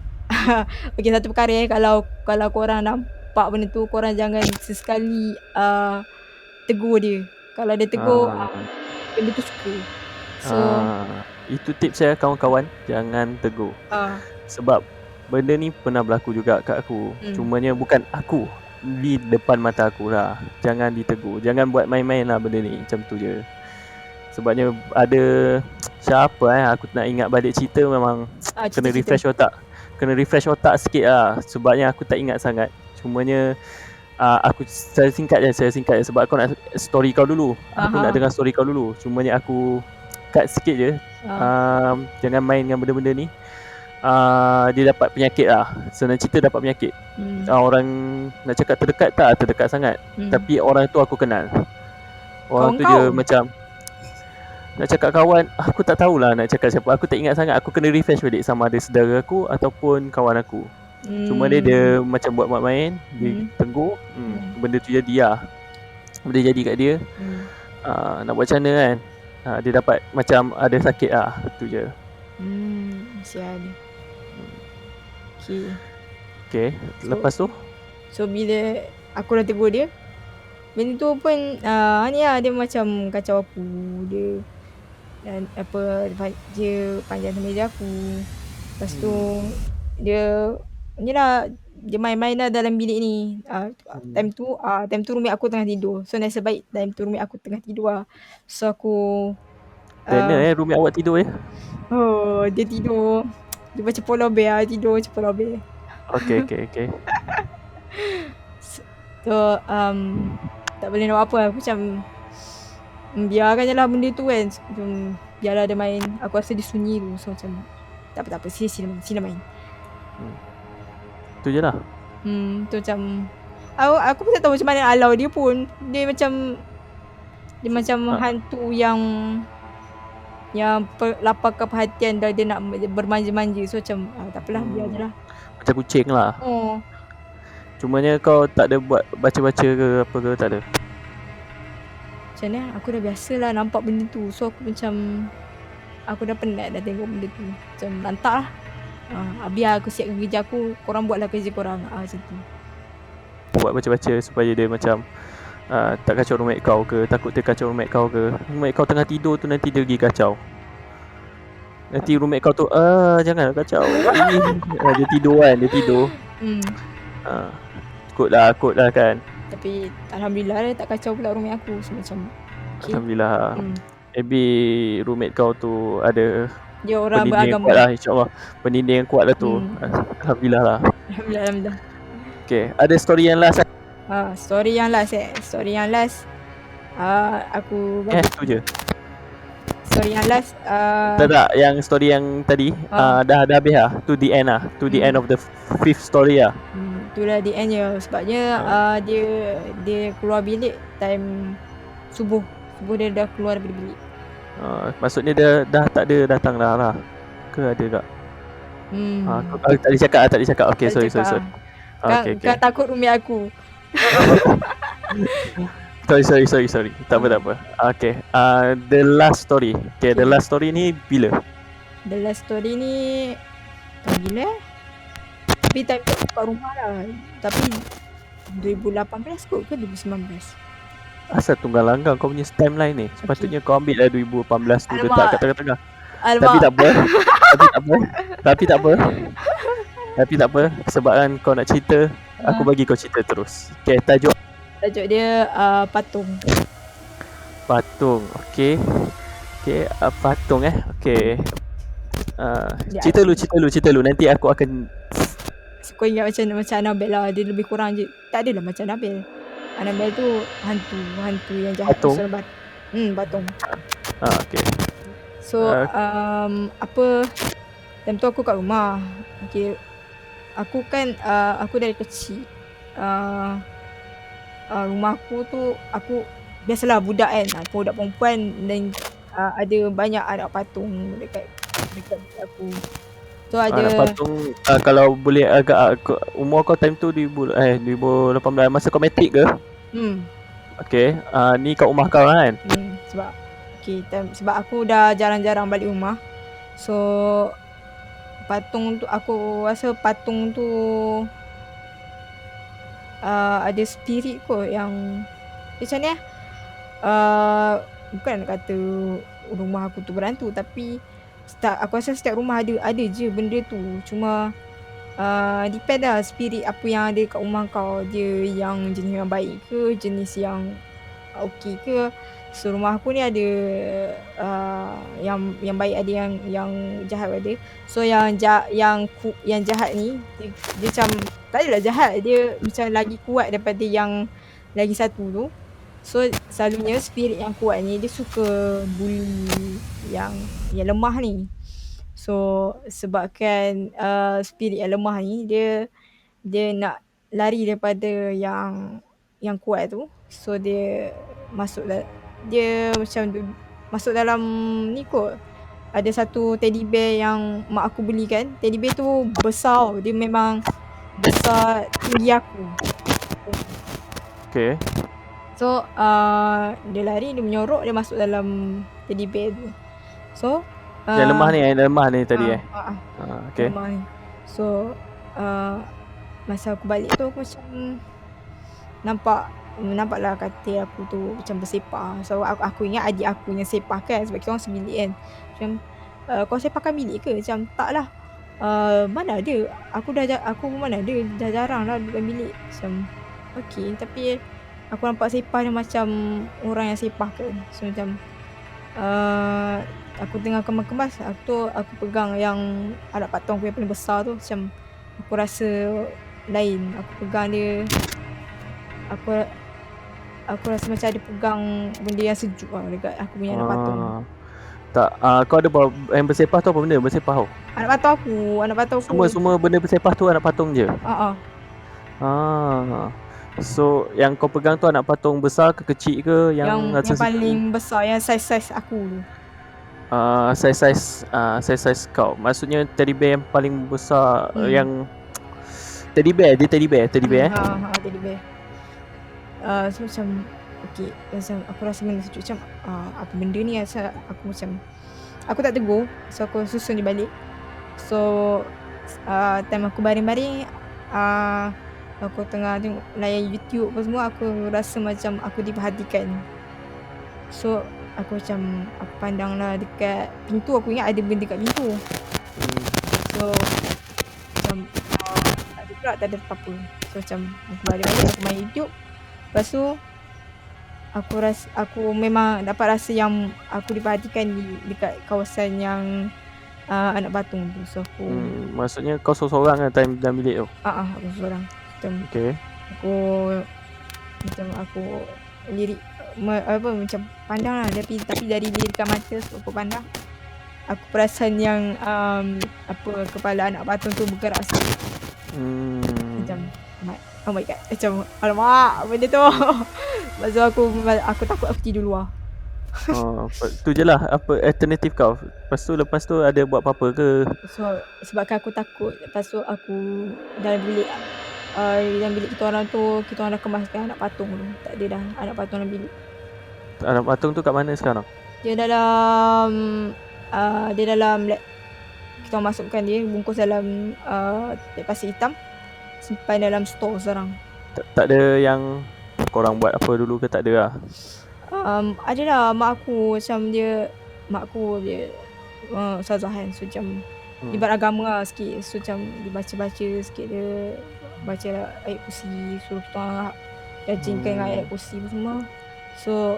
Okay, satu perkara kalau korang nampak benda tu, korang jangan sesekali tegur dia. Kalau dia tegur benda tu suka. So itu tips saya kawan-kawan, jangan tegur. Sebab benda ni pernah berlaku juga kat aku. Cumanya bukan aku, di depan mata aku lah. Jangan ditegur, jangan buat main-main lah benda ni. Macam tu je. Sebabnya ada siapa aku nak ingat balik cerita, memang kena refresh otak. Kena refresh otak sikit lah. Sebabnya aku tak ingat sangat. Cumanya aku saya singkat je sebab aku nak story kau dulu. Aku nak dengar story kau dulu. Cumanya aku cut sikit je. Jangan main dengan benda-benda ni. dia dapat penyakit lah. Senang cerita dapat penyakit. Orang nak cakap terdekat tak terdekat sangat. Tapi orang tu aku kenal. Orang Kawan tu kau? je macam nak cakap kawan, aku tak tahulah nak cakap siapa. Aku tak ingat sangat. Aku kena refresh balik sama ada saudara aku ataupun kawan aku. Cuma dia macam buat main, dia tegur, benda tu jadi lah. Benda jadi kat dia. Nak buat macam mana kan? Dia dapat macam ada sakit lah. Tu je. Sial. Okay. Lepas tu? So bila aku dah tegur dia, benda tu pun ni lah, dia macam kacau aku. Dia dan dia panjang meja aku. Lepas tu dia ni lah, dia main-main lah dalam bilik ni. Time tu roommate aku tengah tidur. So nasib baik time tu roommate aku tengah tidur lah. So aku roommate awak tidur ya? Oh, dia tidur. Dia macam polar bear, tidur macam polar bear. Okay. So tak boleh nak buat apa. Aku macam biarkan je lah benda tu kan. Biarlah dia main. Aku rasa dia sunyi tu. So macam tak apa. Sila main. Tu je lah. Tu macam aku pun tak tahu macam mana alau dia pun. Dia macam hantu yang lapangkan perhatian dan dia nak bermanja-manja. So macam tak apalah, biar je lah. Macam kucing lah. Cumanya kau tak ada buat baca-baca ke apa ke, tak ada? Macam mana, aku dah biasa lah nampak benda tu. So aku macam aku dah penat dah tengok benda tu. Macam lantak lah. Biar aku siapkan kerja aku, korang buatlah kerja korang. Macam tu. Buat baca-baca supaya dia macam tak kacau roommate kau ke, takut dia kacau roommate kau ke. Roommate kau tengah tidur tu nanti dia pergi kacau. Nanti roommate kau tu janganlah kacau. Dia tidur kan, dia tidur. Kot lah kan. Tapi alhamdulillah dia tak kacau pula roommate aku. So macam alhamdulillah. Maybe roommate kau tu ada dia orang beragama lah, insyaAllah. Pendinding yang kuat lah tu. Alhamdulillah lah. Alhamdulillah. Okay, ada story yang last. Story yang last aku tu je. Story yang last tak, yang story yang tadi dah habis lah. To the end lah. To the end of the fifth story lah. Tu dah the end je. Sebabnya dia keluar bilik time subuh dia dah keluar dari bilik. Maksudnya dia dah tak ada datang dah lah. Ke ada tak? Tak boleh cakap. Okay, sorry. Kau takut roommate aku. Sorry. Tak apa. Okay. The last story. Okay, the last story ni bila? The last story ni bila? Tapi time tu kat rumah lah. Tapi 2018 kot ke 2019? Asal tunggal langgang kau punya timeline ni. Sepatutnya kau ambil lah 2018 tu. Letak kat tengah-tengah. Tapi tak apa. Sebab kan kau nak cerita, aku bagi kau cerita terus. Okay, tajuk dia patung. Okay, patung Okay. Cerita lu. Nanti aku akan. Kau ingat macam Annabelle lah. Dia lebih kurang je. Tak adalah macam Annabelle. Annabelle tu hantu yang jahat. Patung. Okay. So time tu aku kat rumah. Okay. Aku kan aku dari kecil rumah aku tu, aku biasalah budak kan, budak perempuan dan ada banyak anak patung dekat aku. So ada anak patung. Kalau boleh agak umur kau time tu 2018 masa kau matrik ke? Okay. Ni kat rumah kau kan? Sebab aku dah jarang-jarang balik rumah. So patung tu, aku rasa patung tu ada spirit kot yang macam ni bukan nak kata rumah aku tu berhantu, tapi aku rasa setiap rumah ada je benda tu. Cuma depend lah spirit apa yang ada kat rumah kau. Dia yang jenis yang baik ke, jenis yang okey ke. So rumah aku ni ada yang baik ada, yang jahat ada. So yang jahat ni dia macam tak adalah jahat, dia macam lagi kuat daripada yang lagi satu tu. So selalunya spirit yang kuat ni dia suka bully yang lemah ni. So sebabkan spirit yang lemah ni dia nak lari daripada yang kuat tu. So dia macam masuk dalam ni kot. Ada satu teddy bear yang mak aku belikan. Teddy bear tu besar. Dia memang besar tinggi aku. Okay. So dia lari, dia menyorok, dia masuk dalam teddy bear tu. So Yang lemah ni tadi okay. lemah ni. So masa aku balik tu aku macam nampaklah katil aku tu macam bersepah. So aku ingat adik aku yang sepah kan, sebab kita orang sebilik kan. Macam kau sepahkan bilik ke? Macam tak lah. Mana ada, aku mana ada, dah jarang lah duduk dalam bilik. Macam okay, tapi aku nampak sepah dia macam orang yang sepah kan. So macam aku tengah kemas-kemas, aku pegang yang anak patung aku yang paling besar tu. Macam aku rasa lain. Aku pegang dia, aku rasa macam ada pegang benda yang sejuk lah dekat aku punya anak patung. Tak, kau ada yang bersepah tu apa benda? Bersepah tu? Anak patung aku. Semua benda bersepah tu anak patung je? So yang kau pegang tu anak patung besar ke kecil ke? Yang paling besar, yang saiz aku tu. Saiz kau. Maksudnya teddy bear yang paling besar yang teddy bear. Teddy bear. Teddy bear. So macam okay, macam aku rasa benda sejuk. Macam apa benda ni, asal aku macam aku tak tegur. So aku susun dia balik. So time aku baring-baring, aku tengah tengok layan YouTube apa semua, aku rasa macam aku diperhatikan. So aku macam aku pandang lah dekat pintu. Aku ingat ada benda kat pintu. So macam ada pula tak ada apa-apa. So macam aku balik aku main YouTube. Lepas tu aku memang dapat rasa yang aku diperhatikan dekat kawasan yang anak patung tu. So aku maksudnya kau seorang kan time dalam bilik tu? Aku seorang. Macam okay. Aku lirik macam pandang lah, tapi dari dekat mata. So aku pandang, aku perasan yang kepala anak patung tu bergerak sikit. Macam oh my god, macam alamak benda tu. Lepas tu aku takut aku tidur luar. Tu je lah apa alternatif kau. Lepas tu ada buat apa-apa ke? So sebabkan aku takut, lepas tu aku dalam bilik kita orang dah kemaskan anak patung tu. Tak ada dah anak patung dalam bilik. Anak patung tu kat mana sekarang? Dia dalam kita orang masukkan dia, bungkus dalam pasir hitam, simpan dalam store sekarang. Tak ada yang korang buat apa dulu ke? Tak ada lah? Adalah mak aku ustazah kan. So macam dia beragama lah sikit. So macam dia baca-baca sikit, dia baca ayat kursi, suruh kita orang rajinkan dengan ayat kursi semua. So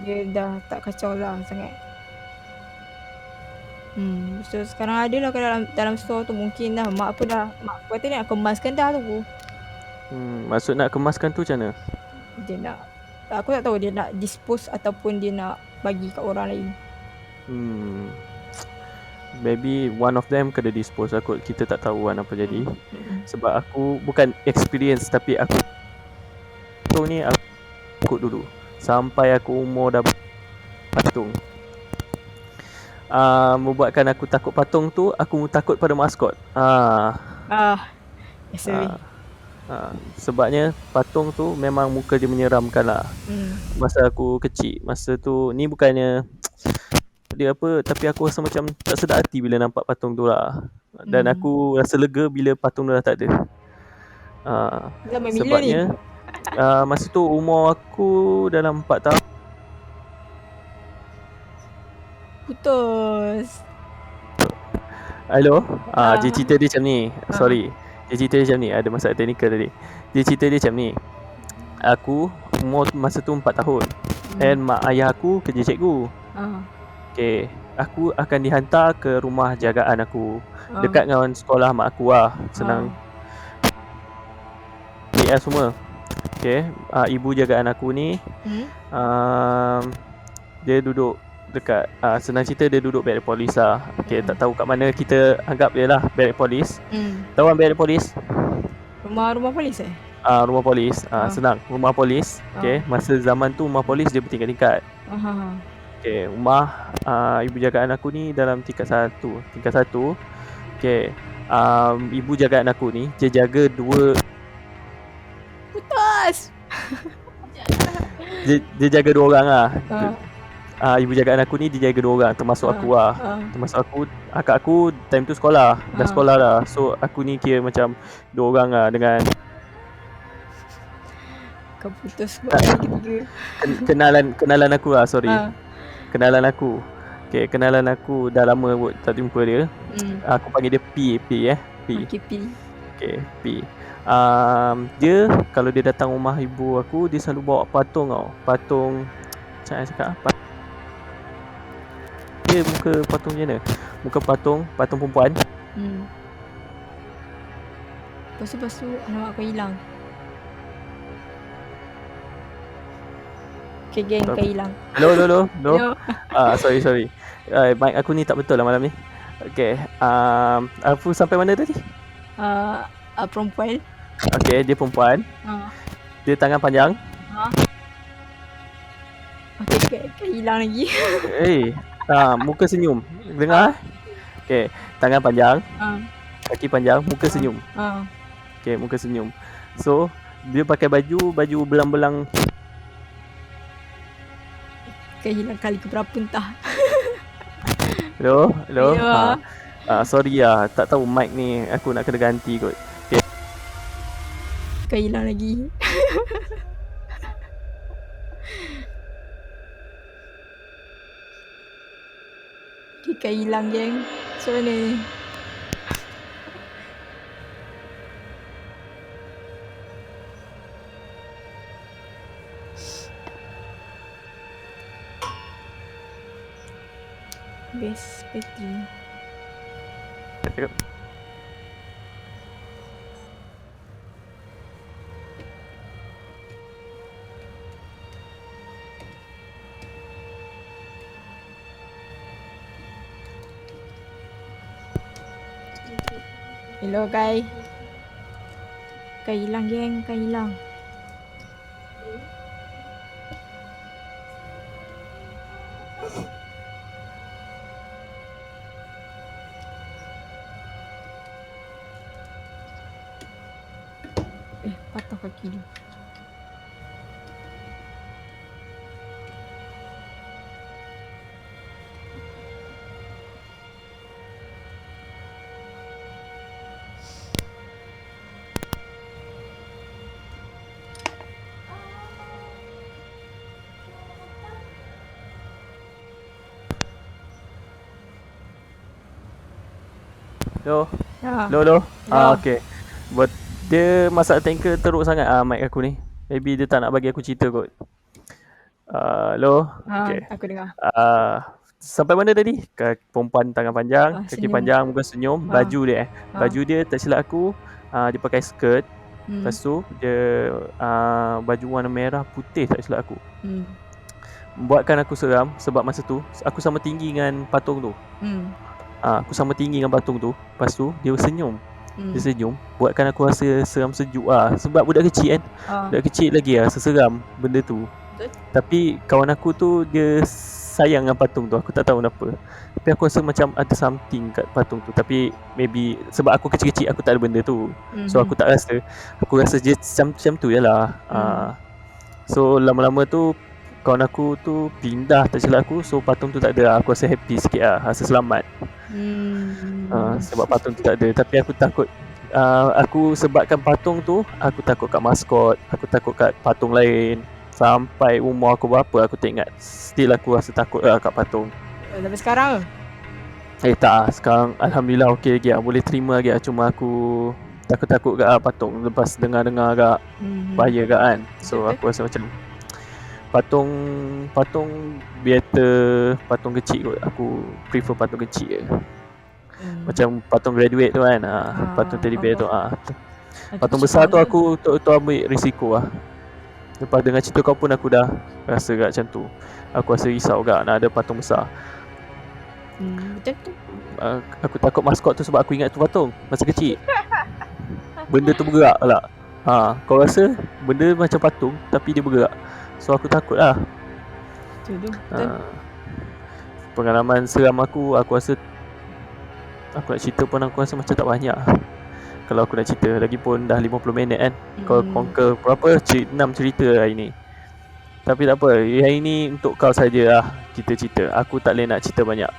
dia dah tak kacau lah sangat. So sekarang ada lah dalam store tu. Mungkin dah mak aku kata dia nak kemaskan dah tu. Maksud nak kemaskan tu macam mana? Aku tak tahu dia nak dispose ataupun dia nak bagi kat orang lain. Maybe one of them kena dispose. Kita tak tahu kan apa jadi. Sebab aku bukan experience, tapi aku ni aku dulu sampai aku umur dah patung. Membuatkan aku takut patung tu, aku takut pada maskot. Sebabnya patung tu memang muka dia menyeramkan lah. Masa aku kecil, masa tu ni bukannya dia apa, tapi aku rasa macam tak sedap hati bila nampak patung tu lah. Dan aku rasa lega bila patung tu dah tak ada. Sebabnya masa tu umur aku dalam 4 tahun. Putus. Hello. Dia cerita dia macam ni. Sorry. Dia cerita dia macam ni. Ada masalah teknikal tadi. Dia cerita dia macam ni. Aku umur masa tu 4 tahun. And mak ayah aku kerja cikgu. Okay. Aku akan dihantar ke rumah jagaan aku. Dekat dengan sekolah mak aku lah. Senang. Semua. Okay. Ibu jagaan aku ni dia duduk dekat senang cerita dia duduk barrack polis lah. Okay, tak tahu kat mana kita anggap dia lah barrack polis. Tahu kan barrack polis? Rumah polis Rumah polis. Senang, rumah polis. Okay, masa zaman tu rumah polis dia bertingkat-tingkat. Okay, rumah ibu jagaan aku ni dalam tingkat satu. Okay, ibu jagaan aku ni dia jaga dua. Putus. Dia jaga dua orang lah. Ibu jagaan aku ni dia jaga dua orang, termasuk aku lah. Termasuk aku, akak aku time tu sekolah. Dah sekolah dah. So aku ni kira macam dua orang lah dengan kau putus buat kali ketiga. Kenalan aku lah, sorry. Kenalan aku. Okay, kenalan aku dah lama kot tak jumpa dia. Aku panggil dia P. Okay, P. Okay, P. Dia kalau dia datang rumah ibu aku, dia selalu bawa patung tau. Patung, macam mana cakap apa? Dia muka patung macam mana? Muka patung perempuan. Lepas tu anak aku hilang. Okay, geng kau hilang. Hello. Sorry. Mic aku ni tak betul lah malam ni. Okay, aku sampai mana tadi? Perempuan. Okay, dia perempuan. Dia tangan panjang. Okay, kau hilang lagi. Muka senyum. Dengar? Okay, tangan panjang. Kaki panjang, muka senyum. Okay, muka senyum. So, dia pakai baju belang-belang. Kau hilang kali keberapa entah. Hello. Ya. Sorry lah, tak tahu mic ni aku nak kena ganti kot. Okay. Kau hilang lagi. Okay, kau hilang geng. So ni. Best battery. Hello guys. Kau hilang geng, kau hilang. Patah kaki dia. Hello. Okay. Buat dia masak tanker teruk sangat mic aku ni. Maybe dia tak nak bagi aku cerita kot. Hello. Okay. Aku dengar. Sampai mana tadi? Perempuan tangan panjang, kaki panjang, muka senyum, baju dia baju dia tak silap aku dia pakai skirt. Lepas tu dia baju warna merah putih tak silap aku. Buatkan aku seram sebab masa tu aku sama tinggi dengan patung tu. Aku sama tinggi dengan patung tu. Lepas tu dia senyum. Dia senyum, buatkan aku rasa seram sejuk sebab budak kecil kan. Budak kecil lagi seseram benda tu. Tapi kawan aku tu dia sayang dengan patung tu. Aku tak tahu kenapa. Tapi aku rasa macam ada something kat patung tu. Tapi maybe sebab aku kecil-kecil aku tak ada benda tu. So aku tak rasa. Aku rasa je macam tu je lah. So lama-lama tu kawan aku tu pindah tak silap aku. So patung tu tak ada. Aku rasa happy sikit rasa selamat. Sebab patung tu tak ada. Tapi aku takut aku sebabkan patung tu aku takut kat maskot. Aku takut kat patung lain. Sampai umur aku berapa aku tak ingat. Still aku rasa takut kat patung. Sampai sekarang tak sekarang Alhamdulillah okey lagi boleh terima lagi Cuma aku takut-takut kat patung. Lepas dengar-dengar agak bahaya kat kan. So aku rasa macam Patung better patung kecil kot. Aku prefer patung kecil je. Macam patung graduate tu kan. Patung teddy bear tu. Patung besar tu aku tu ambil risiko lah. Lepas dengar cerita kau pun aku dah rasa agak macam tu. Aku rasa risau agak nak ada patung besar. Betul. Aku takut maskot tu sebab aku ingat tu patung masa kecil. Benda tu bergerak pula. Kau rasa benda macam patung tapi dia bergerak. So aku takut lah. Betul. Pengalaman seram aku rasa aku nak cerita pun aku rasa macam tak banyak. Kalau aku nak cerita lagipun dah 50 minit kan. Kau conquer berapa? 6 cerita hari ni. Tapi tak apa, hari ni untuk kau saja lah kita cerita. Aku tak boleh nak cerita banyak.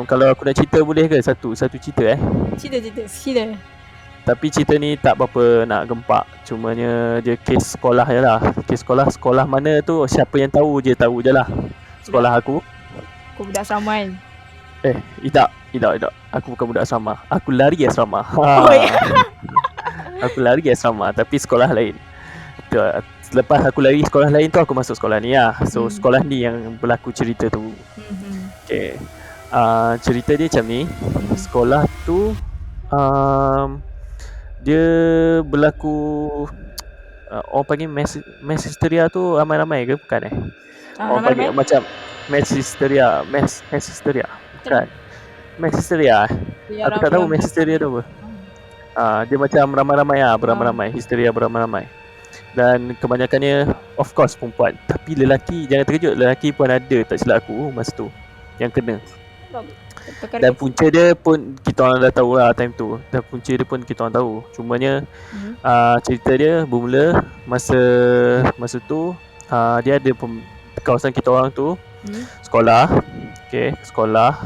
Kalau aku nak cerita boleh ke satu cerita Cerita. Tapi cerita ni tak berapa nak gempak. Cumanya dia kes sekolah je lah. Kes sekolah mana tu siapa yang tahu je lah. Sekolah aku. Kau budak asrama kan? Tidak. Aku bukan budak asrama. Aku lari asrama. Ya. Aku lari asrama tapi sekolah lain. Lepas aku lari sekolah lain tu aku masuk sekolah ni lah. So sekolah ni yang berlaku cerita tu. Okay. Cerita dia macam ni. Sekolah tu dia berlaku orang panggil mass hysteria tu ramai-ramai ke bukan orang panggil macam mass hysteria bukan mass hysteria aku tak tahu mass hysteria tu apa. Dia macam ramai-ramai beramai-ramai, histeria beramai-ramai. Dan kebanyakannya of course perempuan. Tapi lelaki jangan terkejut, lelaki pun ada tak silap aku masa tu yang kena. Dan punca dia pun kita orang dah tahu lah time tu. Dan punca dia pun kita orang tahu. Cumanya cerita dia bermula masa tu dia ada kawasan kita orang tu sekolah. Okay, sekolah.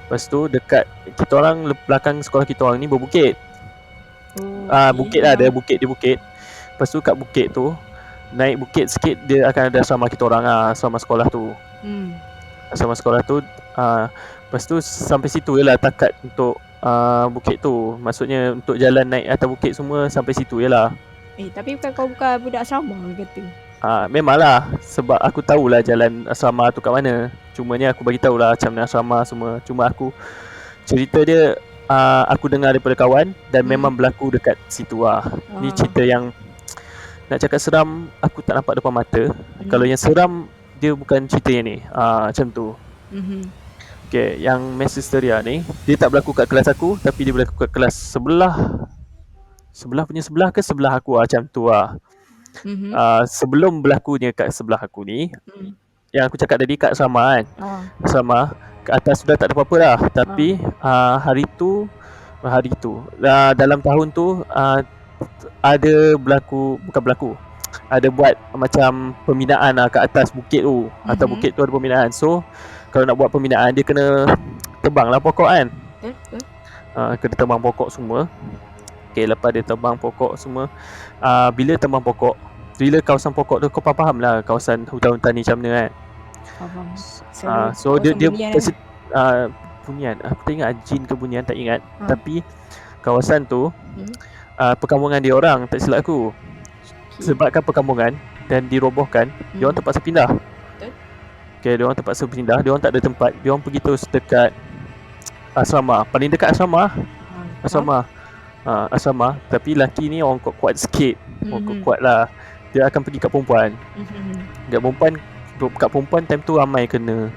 Lepas tu dekat kita orang belakang sekolah kita orang ni berbukit. Bukit lah, ada bukit. Lepas tu kat bukit tu naik bukit sikit dia akan ada asrama kita orang asrama sekolah tu. Asrama sekolah tu lepas tu sampai situ je lah takat untuk bukit tu. Maksudnya untuk jalan naik atas bukit semua sampai situ je lah. Tapi kau bukan budak asrama ke kata? Memanglah sebab aku tahulah jalan asrama tu kat mana. Cumanya aku bagi tahulah macam mana asrama semua. Cuma aku cerita dia aku dengar daripada kawan dan memang berlaku dekat situ lah. Ni cerita yang nak cakap seram aku tak nampak depan mata. Kalau yang seram dia bukan cerita yang ni. Macam tu. Okay, yang mass hysteria ni dia tak berlaku kat kelas aku tapi dia berlaku kat kelas sebelah punya sebelah ke sebelah aku macam tu lah. Sebelum berlakunya kat sebelah aku ni yang aku cakap tadi kat asrama kan. Asrama kat atas sudah tak ada apa-apa dah. Tapi hari tu dalam tahun tu ada ada buat macam pembinaan kat atas bukit tu. Atas bukit tu ada pembinaan. So kalau nak buat pembinaan dia kena tebang lah pokok kan. Kena tebang pokok semua. Okay, lepas dia tebang pokok semua, bila tebang pokok, bila kawasan pokok tu kau faham lah kawasan hutan-hutan ni macam mana kan. Faham. So dia bunian. Aku tak ingat jin ke bunian, tak ingat. Tapi kawasan tu perkampungan dia orang tak silap aku. Sebabkan perkampungan dan dirobohkan, dia orang terpaksa pindah. Okay, dia orang terpaksa pindah. Dia orang tak ada tempat. Dia orang pergi terus dekat asrama. Paling dekat asrama. Asrama. Tapi lelaki ni orang kuat sikit. Orang kuat lah. Dia akan pergi kat perempuan. Kat perempuan time tu ramai kena.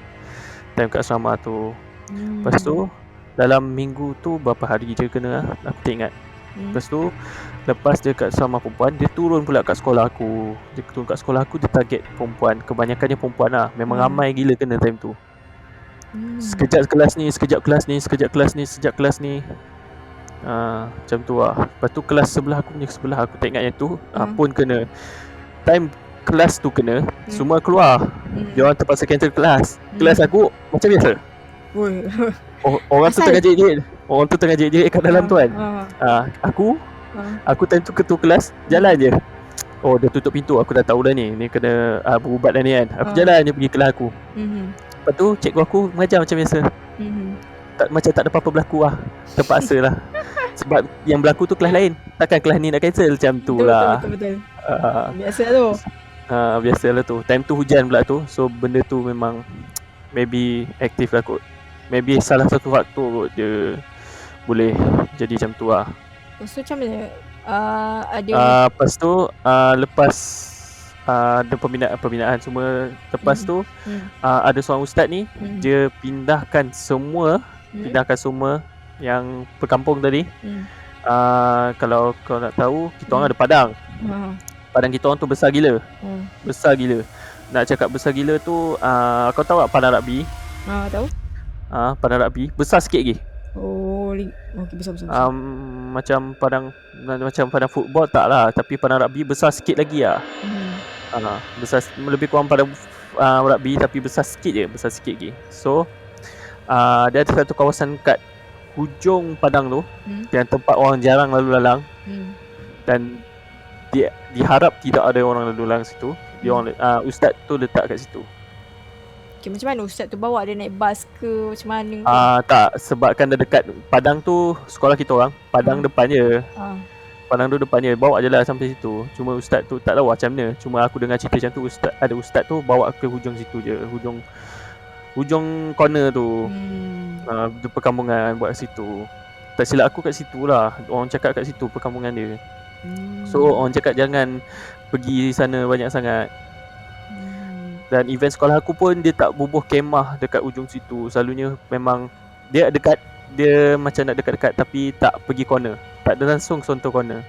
Time kat asrama tu. Lepas tu dalam minggu tu berapa hari je kena lah. Aku tak ingat. Lepas tu lepas dia kat asrama perempuan, dia turun pula kat sekolah aku. Dia turun kat sekolah aku, dia target perempuan. Kebanyakannya perempuan lah. Memang ramai gila kena time tu. Sekejap kelas ni. Macam tu lah. Lepas tu kelas sebelah aku tak ingat yang tu pun kena. Time kelas tu kena, semua keluar. Dia orang terpaksa cancel kelas. Kelas aku macam biasa. Orang tu tengah jerit-jerit. Orang tu tengah jerit-jerit kat dalam tu kan. Aku time tu ketua kelas, jalan je. Dia tutup pintu. Aku dah tahu dah ni kena berubat dah ni kan. Aku jalan je pergi kelas aku. Lepas tu cikgu aku mengajar macam biasa. Macam tak ada apa-apa berlaku lah. Terpaksa lah. Sebab yang berlaku tu kelas lain. Takkan kelas ni nak cancel macam tu lah. Betul. Biasa tu. Biasalah tu. Time tu hujan pula tu. So benda tu memang maybe aktif lah kot. Maybe salah satu faktor kot dia boleh jadi macam tu lah. Lepas tu macam mana? Ada lepas tu lepas ada pembinaan semua. Lepas tu ada seorang ustaz ni, dia pindahkan semua yang perkampung tadi. Kalau kau nak tahu, kita orang ada padang. Padang kita orang tu besar gila. Besar gila. Nak cakap besar gila tu, kau tahu tak padang rugby? Tahu. Padang rugby besar sikit lagi. Okey, besar. Macam padang football tak lah, tapi padang rugby besar sikit lagi lah. Besar, lebih kurang padang rugby tapi besar sikit lagi. So dia ada satu kawasan kat hujung padang tu, yang tempat orang jarang lalu lalang, dan diharap tidak ada orang lalu lalang situ. Ustaz tu letak kat situ. Okay, macam mana ustaz tu bawa dia naik bas ke macam mana? Tak, sebabkan dah dekat padang tu sekolah kita orang. Padang depan je. Padang tu depan je. Bawa je lah sampai situ. Cuma ustaz tu tak tahu macam mana. Cuma aku dengar cerita macam tu, ustaz tu bawa ke hujung situ je. Hujung corner tu. Perkampungan buat situ. Tak silap aku kat situ lah. Orang cakap kat situ perkampungan dia. So orang cakap jangan pergi sana banyak sangat. Dan event sekolah aku pun dia tak bubuh kemah dekat ujung situ. Selalunya memang dia dekat, dia macam nak dekat-dekat tapi tak pergi corner. Tak ada langsung sonto corner.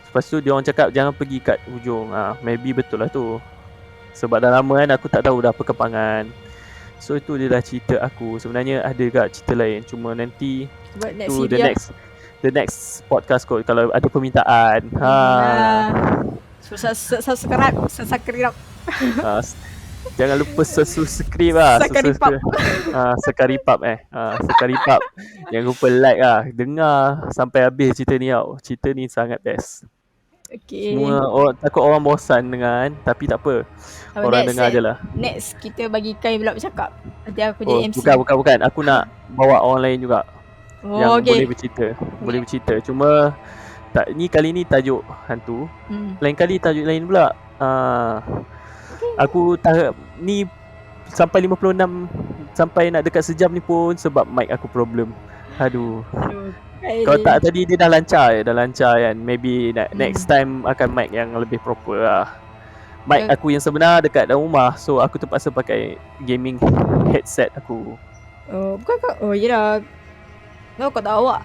Lepas tu dia orang cakap jangan pergi kat hujung. Maybe betul lah tu. Sebab dah lama kan aku tak tahu dah perkembangan. So itu dia dah cerita aku. Sebenarnya ada kat cerita lain. Cuma nanti tu the next podcast kot kalau ada permintaan. Subscribe. Jangan lupa subscribe lah. Sekaripap Sekaripap. Jangan lupa like lah. Dengar sampai habis cerita ni tau. Cerita ni sangat best. Okay. Semua takut orang bosan dengan, tapi tak apa. Orang dengar je lah. Next kita bagi Kai pula bercakap. Nanti aku jadi MC. Bukan. Aku nak bawa orang lain juga. Yang boleh bercerita. Cuma ni kali ni tajuk hantu. Lain kali tajuk lain pula. Aku tak ni sampai 56, sampai nak dekat sejam ni pun sebab mic aku problem. Aduh. Kalau tak tadi dia dah lancar kan. Maybe next time akan mic yang lebih proper lah. Mic aku yang sebenar dekat dalam rumah, so aku terpaksa pakai gaming headset aku. Bukan kau. Yelah. Kau tak bawa?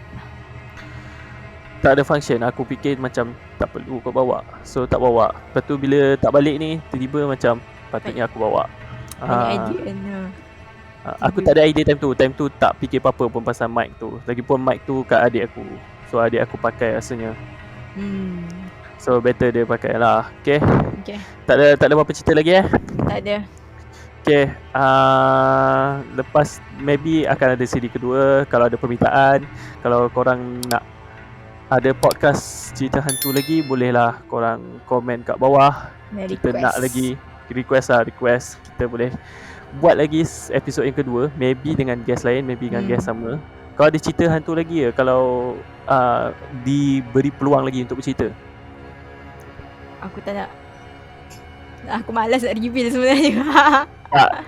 Tak ada function. Aku fikir macam tak perlu kau bawa, so tak bawa. Lepas tu bila tak balik ni, tiba-tiba macam patutnya aku bawa. Banyak idea kan. Aku tak ada idea time tu tak fikir apa-apa pun pasal mic tu. Lagipun mic tu kat adik aku, so adik aku pakai rasanya. So better dia pakai lah. Okay. Tak ada apa-apa cerita lagi Tak ada. Okay. Lepas maybe akan ada siri kedua kalau ada permintaan. Kalau korang nak ada podcast cerita hantu lagi, bolehlah korang komen kat bawah. Kita nak lagi request. Kita boleh buat lagi episod yang kedua, maybe dengan guest lain, maybe dengan guest sama. Kau ada cerita hantu lagi ke kalau diberi peluang lagi untuk bercerita? Aku tak nak. Aku malas nak reveal sebenarnya.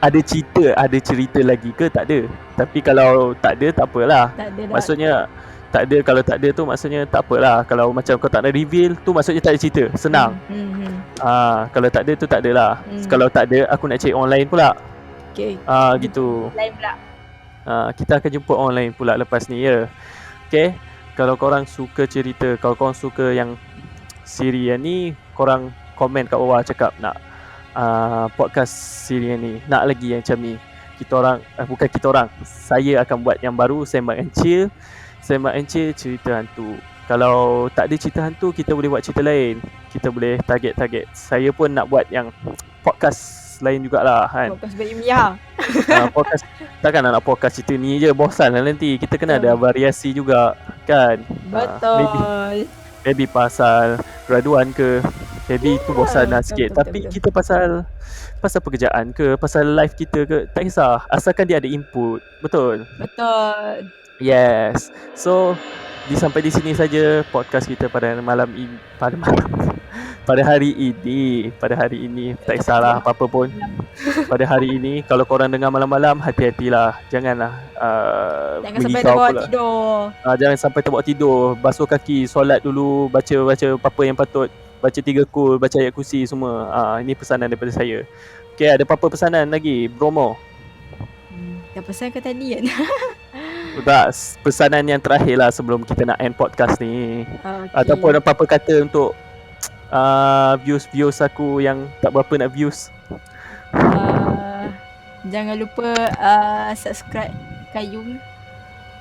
Ada cerita lagi ke? Tak ada. Tapi kalau tak ada, tak apalah. Tak ada dah. Maksudnya tak ada. Kalau tak ada tu maksudnya tak apalah. Kalau macam kau tak nak reveal tu maksudnya tak ada cerita. Senang. Kalau tak ada tu tak adalah. Kalau tak ada, aku nak cari online pula. Okay. Gitu. Lain pula. Kita akan jumpa online pula lepas ni ya. Okay. Kalau korang suka cerita, kalau korang suka yang siri yang ni, korang komen kat bawah cakap nak podcast siri yang ni, nak lagi yang macam ni. Bukan kita orang, saya akan buat yang baru, Sembang and Chill cerita hantu. Kalau tak ada cerita hantu, kita boleh buat cerita lain. Kita boleh target. Saya pun nak buat yang podcast lain jugalah kan. Podcast berilmiah. Podcast takkan nak podcast cerita ni je, bosan lah nanti. Kita kena ada variasi juga kan. Betul. Maybe pasal graduan ke, maybe tu bosan lah sikit. Tapi kita pasal pekerjaan ke, pasal life kita ke, tak kisah, asalkan dia ada input. Betul. Yes. So sampai di sini saja podcast kita pada hari ini. Tak kisahlah apa-apa pun. Pada hari ini, kalau korang dengar malam-malam, hati-hatilah. Janganlah jangan sampai terbawa tidur. Jangan sampai terbawa tidur. Basuh kaki, solat dulu, baca apa yang patut. baca 3 kul, baca ayat kursi semua. Ini pesanan daripada saya. Okay, ada apa-apa pesanan lagi, Bromo? Dah pesan ke tadi kan? Tak, pesanan yang terakhir lah sebelum kita nak end podcast ni. Okay. Ataupun apa-apa kata untuk views aku yang tak berapa nak views. Jangan lupa subscribe Kayum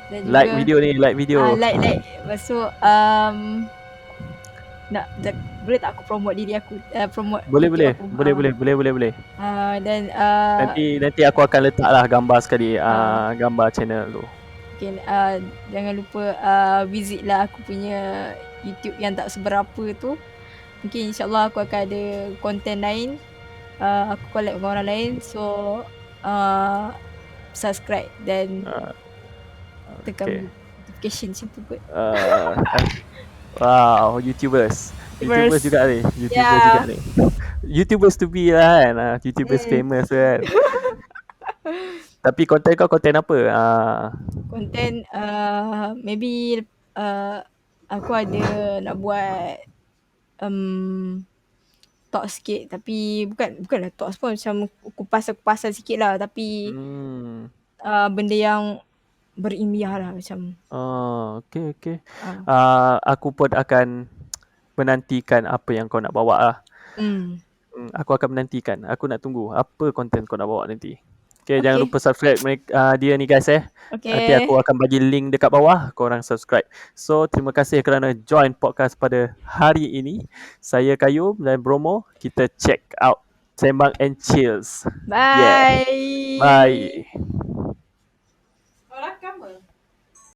dan juga Like video ni, like video. like. Lepas tu boleh tak aku promote diri aku, promote Boleh. YouTube aku? Boleh. Dan Nanti aku akan letak lah gambar sekali, gambar channel tu. okay, jangan lupa visit lah aku punya YouTube yang tak seberapa tu. Mungkin insyaAllah aku akan ada konten lain, aku collab dengan orang lain. So subscribe dan tekan notification macam tu kot. Wow, YouTubers juga ni. YouTubers to be lah kan. YouTubers famous kan. Tapi konten kau konten apa? Konten maybe aku ada nak buat talk sikit, tapi bukanlah talk pun, macam kupasan sikit lah, tapi benda yang berilmiah lah macam. Okay. Aku pun akan menantikan apa yang kau nak bawa lah. Aku akan menantikan. Aku nak tunggu apa konten kau nak bawa nanti. Okay, jangan lupa subscribe dia ni guys Okay. Nanti aku akan bagi link dekat bawah, korang subscribe. So, terima kasih kerana join podcast pada hari ini. Saya Kayum dan Bromo. Kita check out Sembang and Chills. Bye. Bye.